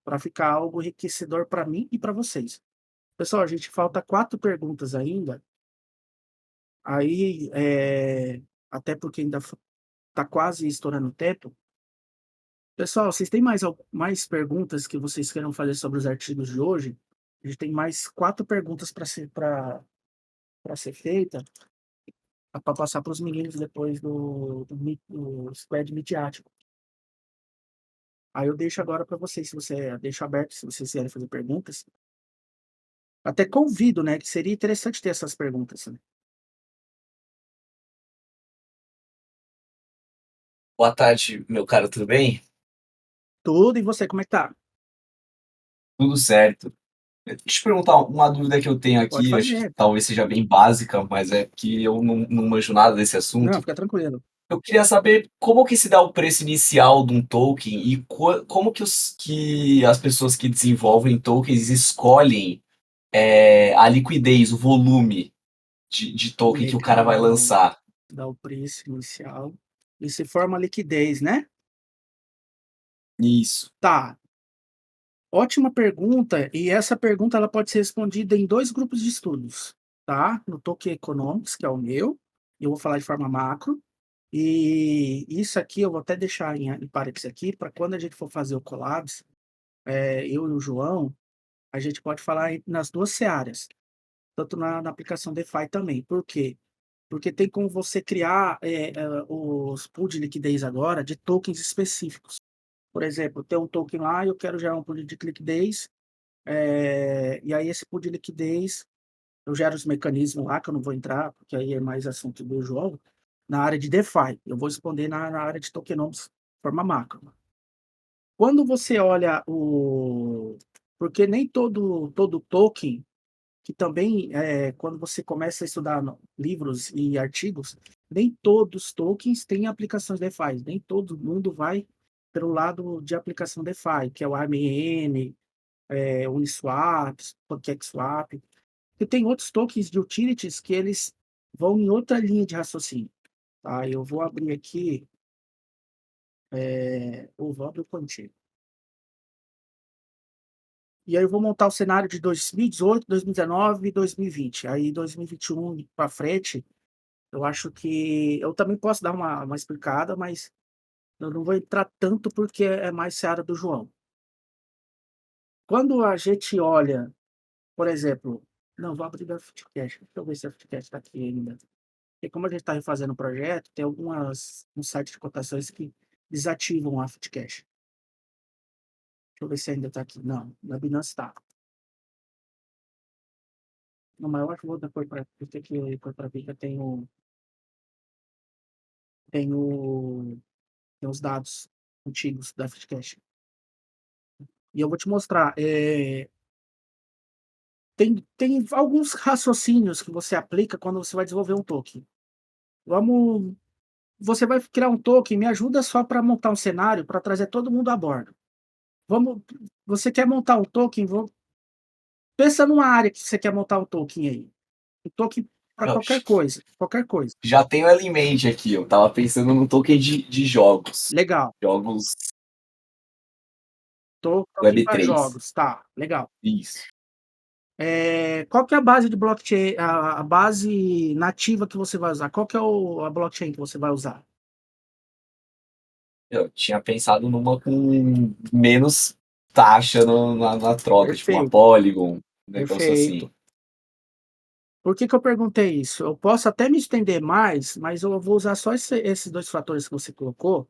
para ficar algo enriquecedor para mim e para vocês. Pessoal, a gente falta 4 perguntas ainda. Aí, até porque ainda está quase estourando o tempo. Pessoal, vocês têm mais perguntas que vocês queiram fazer sobre os artigos de hoje? A gente tem mais 4 perguntas para ser feita, para passar para os meninos depois do squad midiático. Aí eu deixo agora para vocês, deixo aberto se vocês quiserem fazer perguntas. Até convido, né, que seria interessante ter essas perguntas, né? Boa tarde, meu caro, tudo bem? Tudo, e você, como é que tá? Tudo certo. Deixa eu te perguntar uma dúvida que eu tenho Pode aqui, acho que fazer. talvez seja bem básica, mas é que eu não manjo nada desse Não, assunto. fica tranquilo. Eu queria saber como que se dá o preço inicial de um token e como que, que as pessoas que desenvolvem tokens escolhem a liquidez, o volume de token que o cara vai Legal. lançar. Dá o preço inicial. E se forma liquidez, né? Isso. Tá. Ótima pergunta, e essa pergunta ela pode ser respondida em 2 grupos de estudos, tá? No Token Economics, que é o meu, eu vou falar de forma macro, e isso aqui eu vou até deixar em parênteses aqui, para quando a gente for fazer o Collabs, eu e o João, a gente pode falar nas 2 searas, tanto na aplicação DeFi também. Por quê? Porque tem como você criar os pool de liquidez agora de tokens específicos. Por exemplo, tem um token lá, eu quero gerar um pool de liquidez, e aí esse pool de liquidez, eu gero os mecanismos lá, que eu não vou entrar, porque aí é mais assunto do jogo, na área de DeFi. Eu vou responder na área de tokenomics de forma macro. Quando você olha porque nem todo token, que também, quando você começa a estudar livros e artigos, nem todos os tokens têm aplicações DeFi, nem todo mundo vai pelo lado de aplicação DeFi, que é o AMN, Uniswap, PancakeSwap, e tem outros tokens de utilities que eles vão em outra linha de raciocínio. Tá? Eu vou abrir aqui o Vobble Quantico. E aí eu vou montar o cenário de 2018, 2019 e 2020. Aí 2021 para frente, eu acho que eu também posso dar uma explicada, mas eu não vou entrar tanto porque é mais seara do João. Quando a gente olha, por exemplo, não, vou abrir da FitCash. Deixa eu ver se a FitCash está aqui ainda. Porque como a gente está refazendo o projeto, tem uns sites de cotações que desativam a FitCash. Deixa eu ver se ainda está aqui. Não, na Binance está. Não, mas eu acho que vou depois para ter que pôr para Bica, tem os dados antigos da FitCash. E eu vou te mostrar. Tem alguns raciocínios que você aplica quando você vai desenvolver um token. Você vai criar um token, me ajuda só para montar um cenário, para trazer todo mundo a bordo. Você quer montar um token, pensa numa área que você quer montar um token aí. Um token para Não, qualquer coisa, qualquer coisa. já tenho ela em mente aqui. Eu tava pensando no token de jogos. Legal. Jogos Token para Web3. jogos, tá, legal. Isso. Qual que é a base de blockchain, a base nativa que você vai usar? Qual que é a blockchain que você vai usar? Eu tinha pensado numa com menos taxa na troca, tipo uma Perfeito, Polygon, um negócio assim. perfeito. Por que eu perguntei isso? Eu posso até me estender mais, mas eu vou usar só esses 2 fatores que você colocou.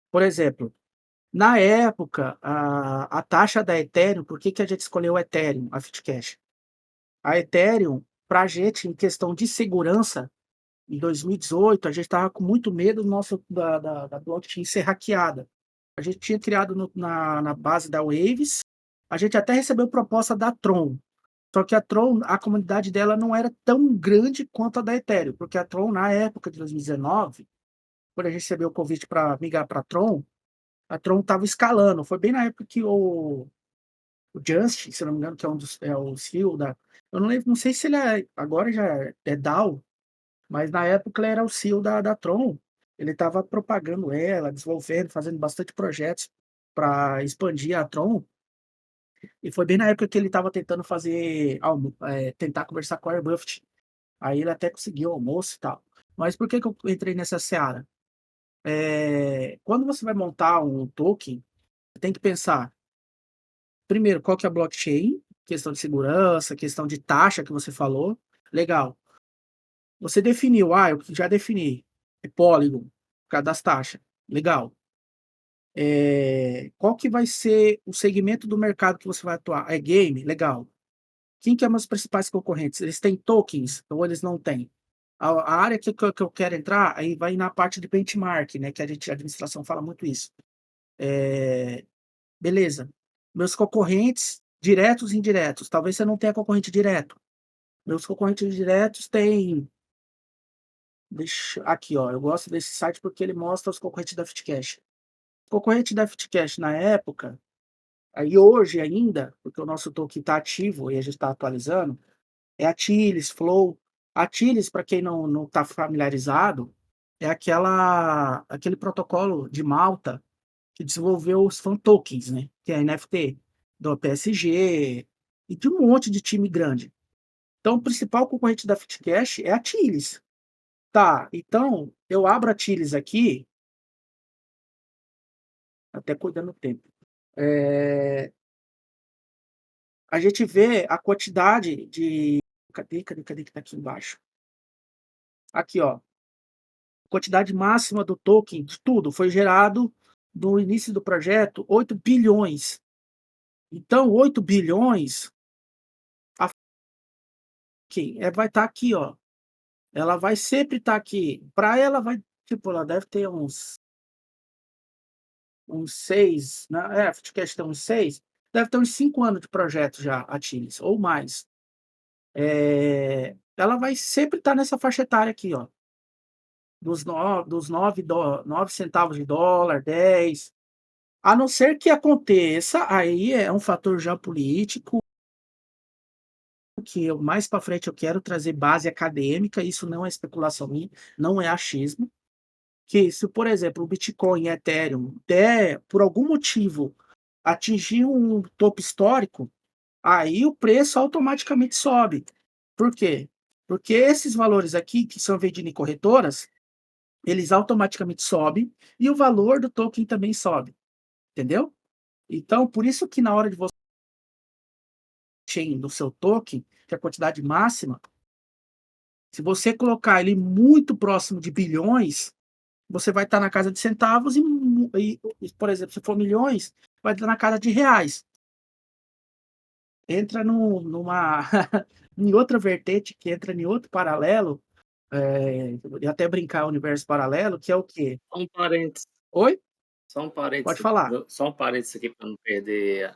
Por exemplo, na época, a taxa da Ethereum, por que a gente escolheu o Ethereum, a Fitcash? A Ethereum, para a gente, em questão de segurança, em 2018, a gente estava com muito medo da blockchain ser hackeada. A gente tinha criado na base da Waves, a gente até recebeu proposta da Tron, só que a Tron, a comunidade dela não era tão grande quanto a da Ethereum, porque a Tron, na época de 2019, quando a gente recebeu o convite para migrar para a Tron estava escalando. Foi bem na época que o Just, se não me engano, que é o CEO da. Eu não lembro, não sei se ele agora já é DAO, mas na época ele era o CEO da Tron. Ele estava propagando ela, desenvolvendo, fazendo bastante projetos para expandir a Tron. E foi bem na época que ele estava tentando tentar conversar com o Warren Buffett. Aí ele até conseguiu o almoço e tal. Mas por que eu entrei nessa seara? Quando você vai montar um token, você tem que pensar, primeiro, qual que é a blockchain, questão de segurança, questão de taxa que você falou. Legal. Você definiu, eu já defini, é Polygon, por causa das taxas. Legal. Qual que vai ser o segmento do mercado que você vai atuar? É game? Legal. Quem que é meus principais concorrentes? Eles têm tokens ou eles não têm? A área que eu quero entrar, aí vai na parte de benchmark, né? Que a administração fala muito isso. Beleza. Meus concorrentes, diretos e indiretos. Talvez você não tenha concorrente direto. Meus concorrentes diretos têm. Aqui, ó. Eu gosto desse site porque ele mostra os concorrentes da Fitcash. Concorrente da Fitcash na época, aí hoje ainda, porque o nosso token está ativo e a gente está atualizando, é a Tilis, Flow. A Tilis, para quem não está familiarizado, é aquele protocolo de Malta que desenvolveu os fan tokens, né? Que é NFT, do PSG e de um monte de time grande. Então, o principal concorrente da Fitcash é a Tilis. Tá, então eu abro a Tilis aqui, até cuidando do tempo. A gente vê a quantidade de. Cadê que tá aqui embaixo? Aqui, ó. Quantidade máxima do token, de tudo, foi gerado no início do projeto 8 bilhões. Então, 8 bilhões, vai estar aqui, ó. Ela vai sempre estar aqui. Para ela, tipo, ela deve ter uns 6, né? Acho que tem uns 6. Deve ter uns 5 anos de projeto já, a Tilis, ou mais. Ela vai sempre estar nessa faixa etária aqui, ó. Dos 9 centavos de dólar, 10. A não ser que aconteça, aí é um fator geopolítico, que eu, mais para frente eu quero trazer base acadêmica, isso não é especulação minha, não é achismo, que se, por exemplo, o Bitcoin e Ethereum por algum motivo, atingir um topo histórico, aí o preço automaticamente sobe. Por quê? Porque esses valores aqui, que são vendidos em corretoras, eles automaticamente sobem e o valor do token também sobe, entendeu? Então, por isso que na hora de você do seu token, que é a quantidade máxima, se você colocar ele muito próximo de bilhões, você vai estar na casa de centavos por exemplo, se for milhões, vai estar na casa de reais. Entra numa em outra vertente, que entra em outro paralelo, e até brincar universo paralelo, que é o quê? Só um parênteses, Oi? só um Pode parênteses, falar, só um parênteses aqui para não perder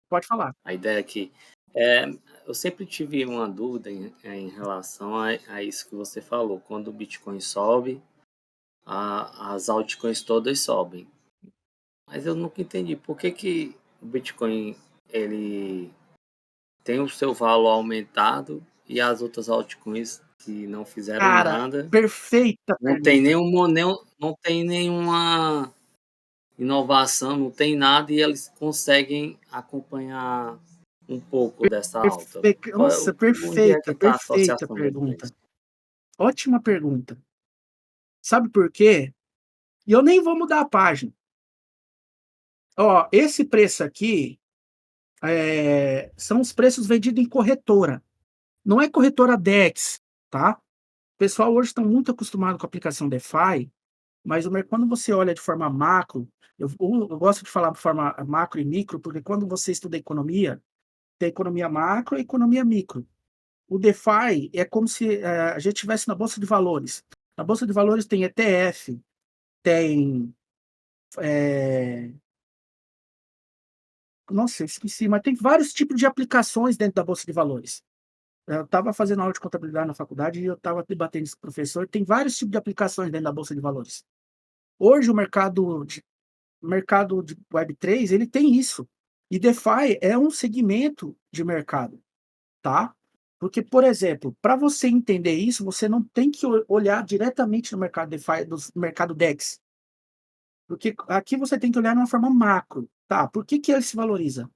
pode falar. a ideia aqui. É, eu sempre tive uma dúvida em relação a isso que você falou. Quando o Bitcoin sobe, as altcoins todas sobem. Mas eu nunca entendi por que o Bitcoin ele tem o seu valor aumentado e as outras altcoins que não fizeram Cara, nada. perfeita Não tem pergunta. não tem nenhuma inovação, não tem nada e eles conseguem acompanhar um pouco dessa alta. Nossa, Onde é que perfeita, está a perfeita associação do pergunta. preço? Ótima pergunta. Sabe por quê? E eu nem vou mudar a página. Ó, esse preço aqui são os preços vendidos em corretora. Não é corretora DEX, tá? O pessoal hoje está muito acostumado com a aplicação DeFi, mas quando você olha de forma macro, eu gosto de falar de forma macro e micro, porque quando você estuda economia, tem economia macro e economia micro. O DeFi é como se a gente estivesse na Bolsa de Valores. Na Bolsa de Valores tem ETF, tem. Nossa, eu esqueci, mas tem vários tipos de aplicações dentro da Bolsa de Valores. Eu estava fazendo aula de contabilidade na faculdade e eu estava debatendo isso com o professor. Tem vários tipos de aplicações dentro da Bolsa de Valores. Hoje, o mercado de Web3, ele tem isso. E DeFi é um segmento de mercado, tá? Porque, por exemplo, para você entender isso, você não tem que olhar diretamente no mercado DeFi, no mercado DEX. Porque aqui você tem que olhar de uma forma macro, tá? Por que ele se valoriza?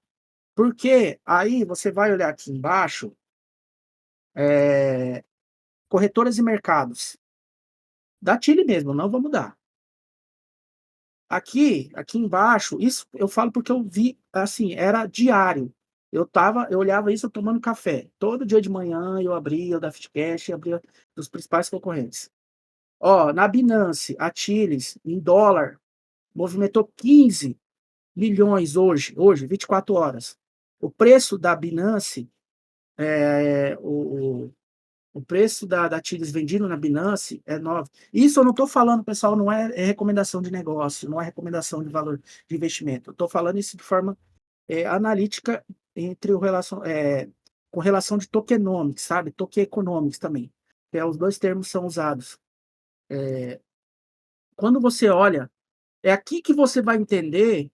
Porque aí você vai olhar aqui embaixo, é, corretoras e mercados. Da Chile mesmo, não vou mudar. Aqui embaixo, isso eu falo porque eu vi, assim, era diário. Eu olhava isso tomando café. Todo dia de manhã eu abria o da Fitcash, abria dos principais concorrentes. Ó, na Binance, a Chiles, em dólar, movimentou 15 milhões hoje, 24 horas. O preço da Binance, é, o preço da Chiles vendido na Binance é 9. Isso eu não estou falando, pessoal, não é recomendação de negócio, não é recomendação de valor de investimento. Eu estou falando isso de forma analítica entre com relação de tokenomics, sabe? Token economics também. Os dois termos são usados. Quando você olha, é aqui que você vai entender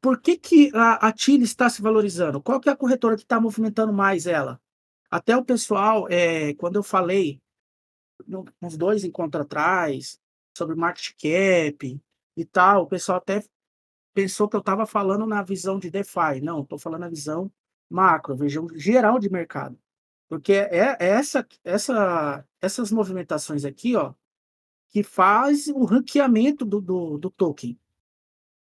por que a Chiles está se valorizando. Qual que é a corretora que está movimentando mais ela? Até o pessoal, quando eu falei uns 2 encontros atrás, sobre market cap e tal, o pessoal até pensou que eu estava falando na visão de DeFi. Não, estou falando na visão macro, visão geral de mercado. Porque essas movimentações aqui, ó, que faz o ranqueamento do token.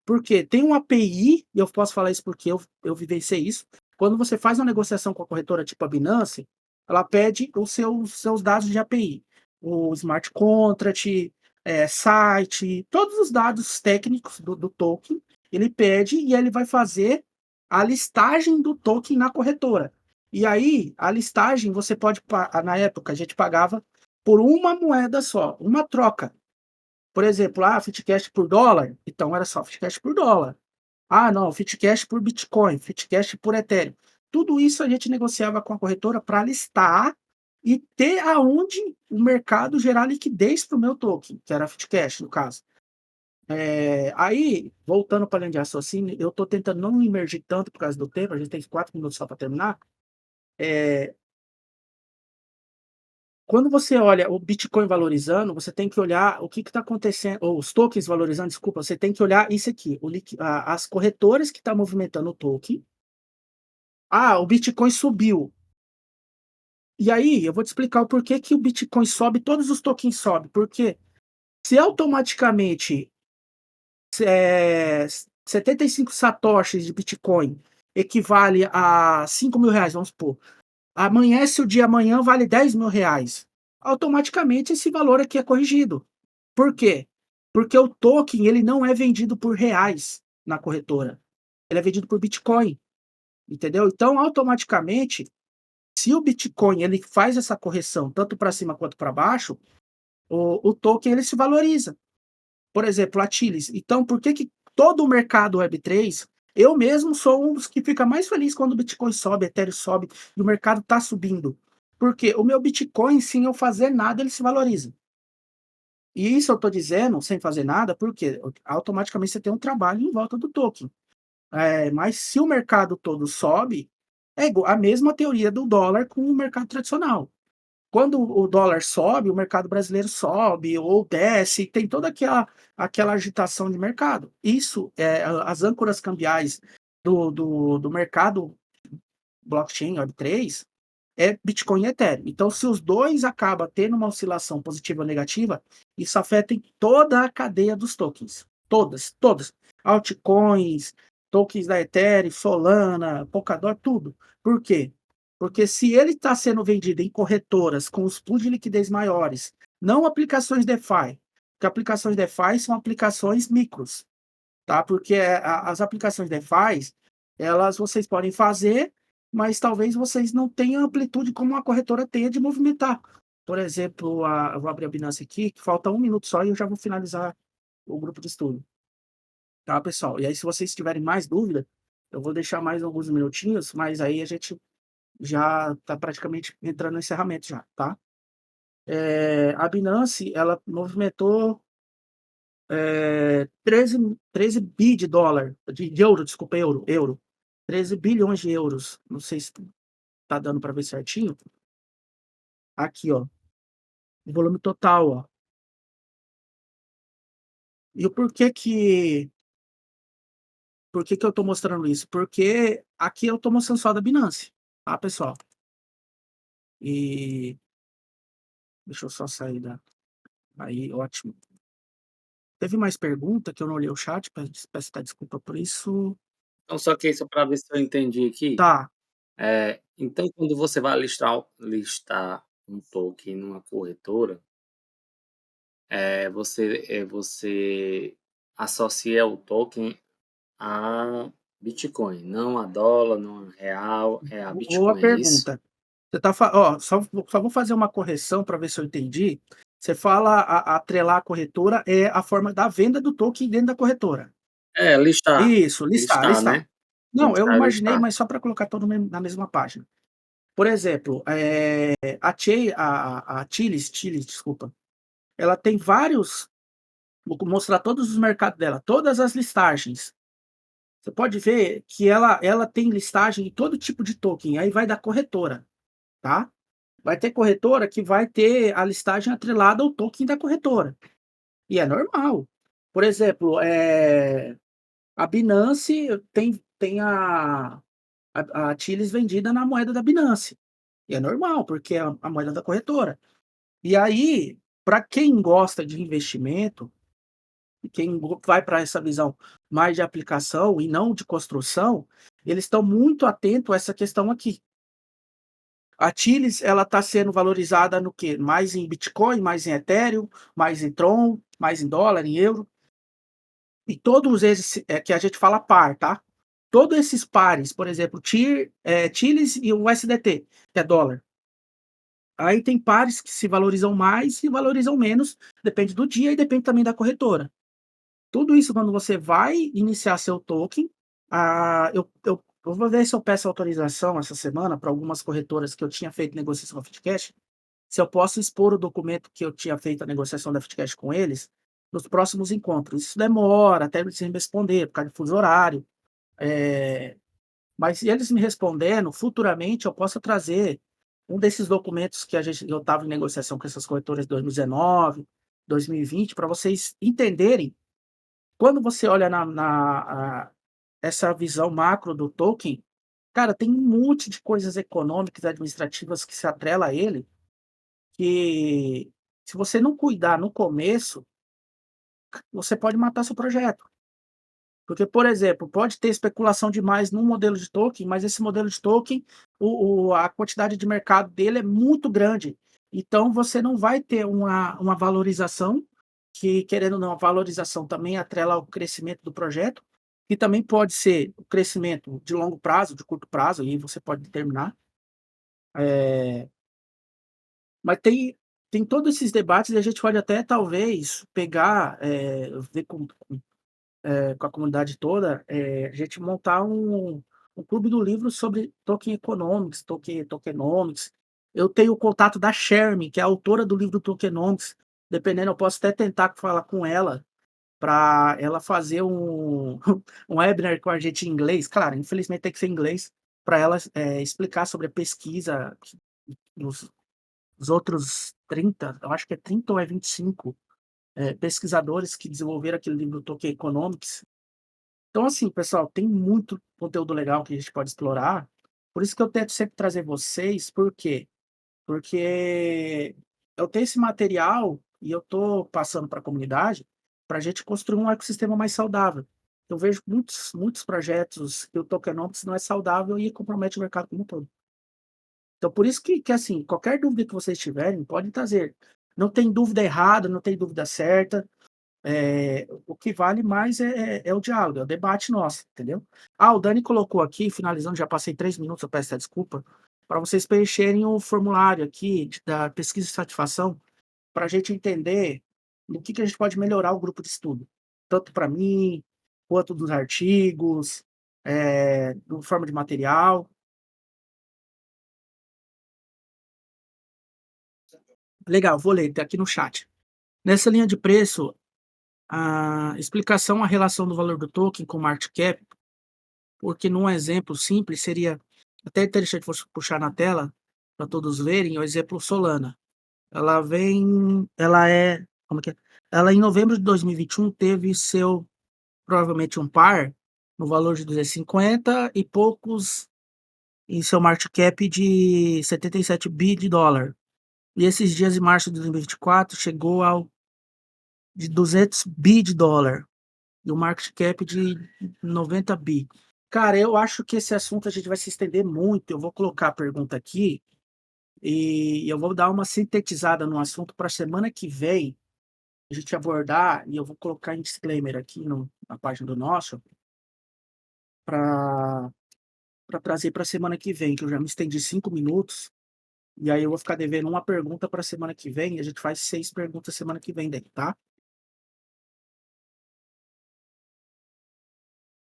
Porque tem um API, e eu posso falar isso porque eu vivenciei isso. Quando você faz uma negociação com a corretora tipo a Binance, ela pede os seus dados de API. O smart contract, site, todos os dados técnicos do token, ele pede e ele vai fazer a listagem do token na corretora. E aí, a listagem, você pode, na época, a gente pagava por uma moeda só, uma troca. Por exemplo, Fitcash por dólar, então era só Fitcash por dólar. Ah, não, Fitcash por Bitcoin, Fitcash por Ethereum. Tudo isso a gente negociava com a corretora para listar e ter aonde o mercado gerar liquidez para o meu token, que era a Fitcash, no caso. Aí, voltando para a linha de raciocínio, eu estou tentando não me imergir tanto por causa do tempo, a gente tem 4 minutos só para terminar. Quando você olha o Bitcoin valorizando, você tem que olhar o que está acontecendo, ou os tokens valorizando, desculpa, você tem que olhar isso aqui, as corretoras que estão movimentando o token. O Bitcoin subiu. E aí, eu vou te explicar o porquê que o Bitcoin sobe, todos os tokens sobem. Porque se automaticamente 75 satoshis de Bitcoin equivale a 5 mil reais, vamos supor. Amanhece o dia amanhã, vale 10 mil reais. Automaticamente esse valor aqui é corrigido. Por quê? Porque o token ele não é vendido por reais na corretora. Ele é vendido por Bitcoin. Entendeu? Então, automaticamente, se o Bitcoin ele faz essa correção tanto para cima quanto para baixo, o token ele se valoriza. Por exemplo, a Chiles. Então, por que todo o mercado Web3, eu mesmo sou um dos que fica mais feliz quando o Bitcoin sobe, Ethereum sobe e o mercado está subindo. Porque o meu Bitcoin, sem eu fazer nada, ele se valoriza. E isso eu estou dizendo sem fazer nada, porque automaticamente você tem um trabalho em volta do token. Mas se o mercado todo sobe, é a mesma teoria do dólar com o mercado tradicional. quando o dólar sobe, o mercado brasileiro sobe ou desce, tem toda aquela agitação de mercado. Isso, as âncoras cambiais do mercado blockchain Web3 é Bitcoin e Ethereum. Então, se os dois acabam tendo uma oscilação positiva ou negativa, isso afeta em toda a cadeia dos tokens. Todas. Altcoins, tokens da Ethereum, Solana, Polkadot, tudo. Por quê? Porque se ele está sendo vendido em corretoras com os pools de liquidez maiores, não aplicações DeFi, porque aplicações DeFi são aplicações micros, tá? Porque as aplicações DeFi, elas vocês podem fazer, mas talvez vocês não tenham amplitude como uma corretora tenha de movimentar. Por exemplo, eu vou abrir a Binance aqui, que falta 1 minuto só e eu já vou finalizar o grupo de estudo. Tá, pessoal? E aí, se vocês tiverem mais dúvida, eu vou deixar mais alguns minutinhos, mas aí a gente já está praticamente entrando no encerramento já, tá? A Binance, ela movimentou 13 bi de dólar, de euro, desculpa, euro. 13 bilhões de euros. Não sei se tá dando para ver certinho. Aqui, ó. O volume total, ó. E o por que eu tô mostrando isso? Porque aqui eu tô mostrando só da Binance, tá, pessoal? E deixa eu só sair da. Aí, ótimo. Teve mais pergunta que eu não olhei o chat, peço até desculpa por isso. Então, só que isso para ver se eu entendi aqui. Tá. Então, quando você vai listar um token numa corretora, você associa o token a Bitcoin, não a dólar, não a real, é a Boa Bitcoin, é isso? pergunta. Você tá ó, só vou fazer uma correção para ver se eu entendi. Você fala atrelar a corretora é a forma da venda do token dentro da corretora. É, listar. Isso, Listar, listar. né? Não, eu Listar é imaginei, listar. mas só para colocar todo na mesma página. Por exemplo, a Chilis, desculpa, ela tem vários. Vou mostrar todos os mercados dela, todas as listagens. Você pode ver que ela tem listagem em todo tipo de token, aí vai da corretora, tá? Vai ter corretora que vai ter a listagem atrelada ao token da corretora. E é normal. Por exemplo, a Binance tem a Chilis vendida na moeda da Binance. E é normal, porque é a moeda da corretora. E aí, para quem gosta de investimento, e quem vai para essa visão mais de aplicação e não de construção, eles estão muito atentos a essa questão aqui. A Chilis, ela está sendo valorizada no quê? Mais em Bitcoin, mais em Ethereum, mais em Tron, mais em dólar, em euro. E todos esses que a gente fala par, tá? Todos esses pares, por exemplo, Chilis e o USDT, que é dólar. Aí tem pares que se valorizam mais e valorizam menos, depende do dia e depende também da corretora. Tudo isso quando você vai iniciar seu token, eu vou ver se eu peço autorização essa semana para algumas corretoras que eu tinha feito negociação com a Fitcash, se eu posso expor o documento que eu tinha feito a negociação da Fitcash com eles nos próximos encontros. Isso demora até eles me responder, por causa de fuso horário. Mas se eles me respondendo, futuramente eu posso trazer um desses documentos que eu estava em negociação com essas corretoras em 2019, 2020, para vocês entenderem. Quando você olha essa visão macro do token, cara, tem um monte de coisas econômicas e administrativas que se atrela a ele, que se você não cuidar no começo, você pode matar seu projeto. Porque, por exemplo, pode ter especulação demais num modelo de token, mas esse modelo de token, a quantidade de mercado dele é muito grande. Então, você não vai ter uma valorização, que, querendo ou não, a valorização também atrela ao crescimento do projeto, e também pode ser o crescimento de longo prazo, de curto prazo, aí você pode determinar. Mas tem todos esses debates e a gente pode até, talvez, pegar, ver com a comunidade toda, a gente montar um clube do livro sobre token economics, tokenomics. Eu tenho o contato da Shermy, que é a autora do livro Tokenomics. Dependendo, eu posso até tentar falar com ela para ela fazer um webinar com a gente em inglês. Claro, infelizmente tem que ser em inglês, para ela explicar sobre a pesquisa os outros 30, eu acho que é 30 ou é 25 pesquisadores que desenvolveram aquele livro Token Economics. Então, assim, pessoal, tem muito conteúdo legal que a gente pode explorar. Por isso que eu tento sempre trazer vocês, por quê? Porque eu tenho esse material e eu estou passando para a comunidade para a gente construir um ecossistema mais saudável. Eu vejo muitos projetos que o tokenomics não é saudável e compromete o mercado como um todo. Então, por isso que assim, qualquer dúvida que vocês tiverem, podem trazer. Não tem dúvida errada, não tem dúvida certa. O que vale mais é o diálogo, é o debate nosso, entendeu? O Dani colocou aqui, finalizando, já passei 3 minutos, eu peço até desculpa, para vocês preencherem o formulário aqui da pesquisa de satisfação, para a gente entender no que a gente pode melhorar o grupo de estudo, tanto para mim, quanto dos artigos, no forma de material. Legal, vou ler, tá aqui no chat. Nessa linha de preço, a explicação a relação do valor do token com o market cap, porque num exemplo simples seria até interessante puxar na tela para todos verem o exemplo Solana. Como que é? Ela em novembro de 2021 teve provavelmente um par no valor de 250 e poucos em seu market cap de 77 bi de dólar. E esses dias em março de 2024 chegou ao de 200 bi de dólar e o market cap de 90 bi. Cara, eu acho que esse assunto a gente vai se estender muito. Eu vou colocar a pergunta aqui e eu vou dar uma sintetizada no assunto para a semana que vem a gente abordar, e eu vou colocar em disclaimer aqui na página do nosso, para trazer para a semana que vem, que eu já me estendi 5 minutos, e aí eu vou ficar devendo uma pergunta para a semana que vem, e a gente faz 6 perguntas semana que vem daí, tá?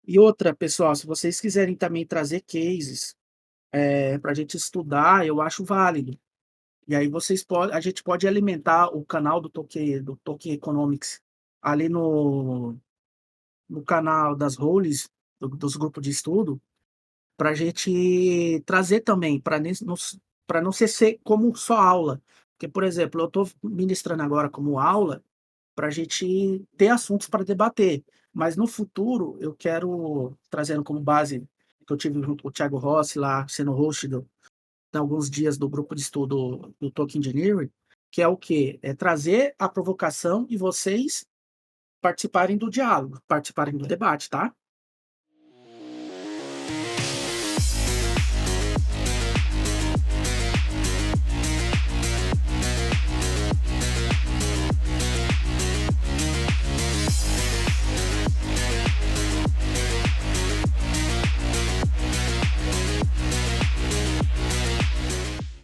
E outra, pessoal, se vocês quiserem também trazer cases para a gente estudar, eu acho válido. E aí a gente pode alimentar o canal do Token Economics ali no canal das roles, dos grupos de estudo, para a gente trazer também, para não ser como só aula. Porque, por exemplo, eu estou ministrando agora como aula para a gente ter assuntos para debater. Mas no futuro, eu quero, trazendo como base, que eu tive junto com o Thiago Rossi lá, sendo host de alguns dias do grupo de estudo do Token Engineering, que é o quê? É trazer a provocação e vocês participarem do diálogo, participarem do debate, tá?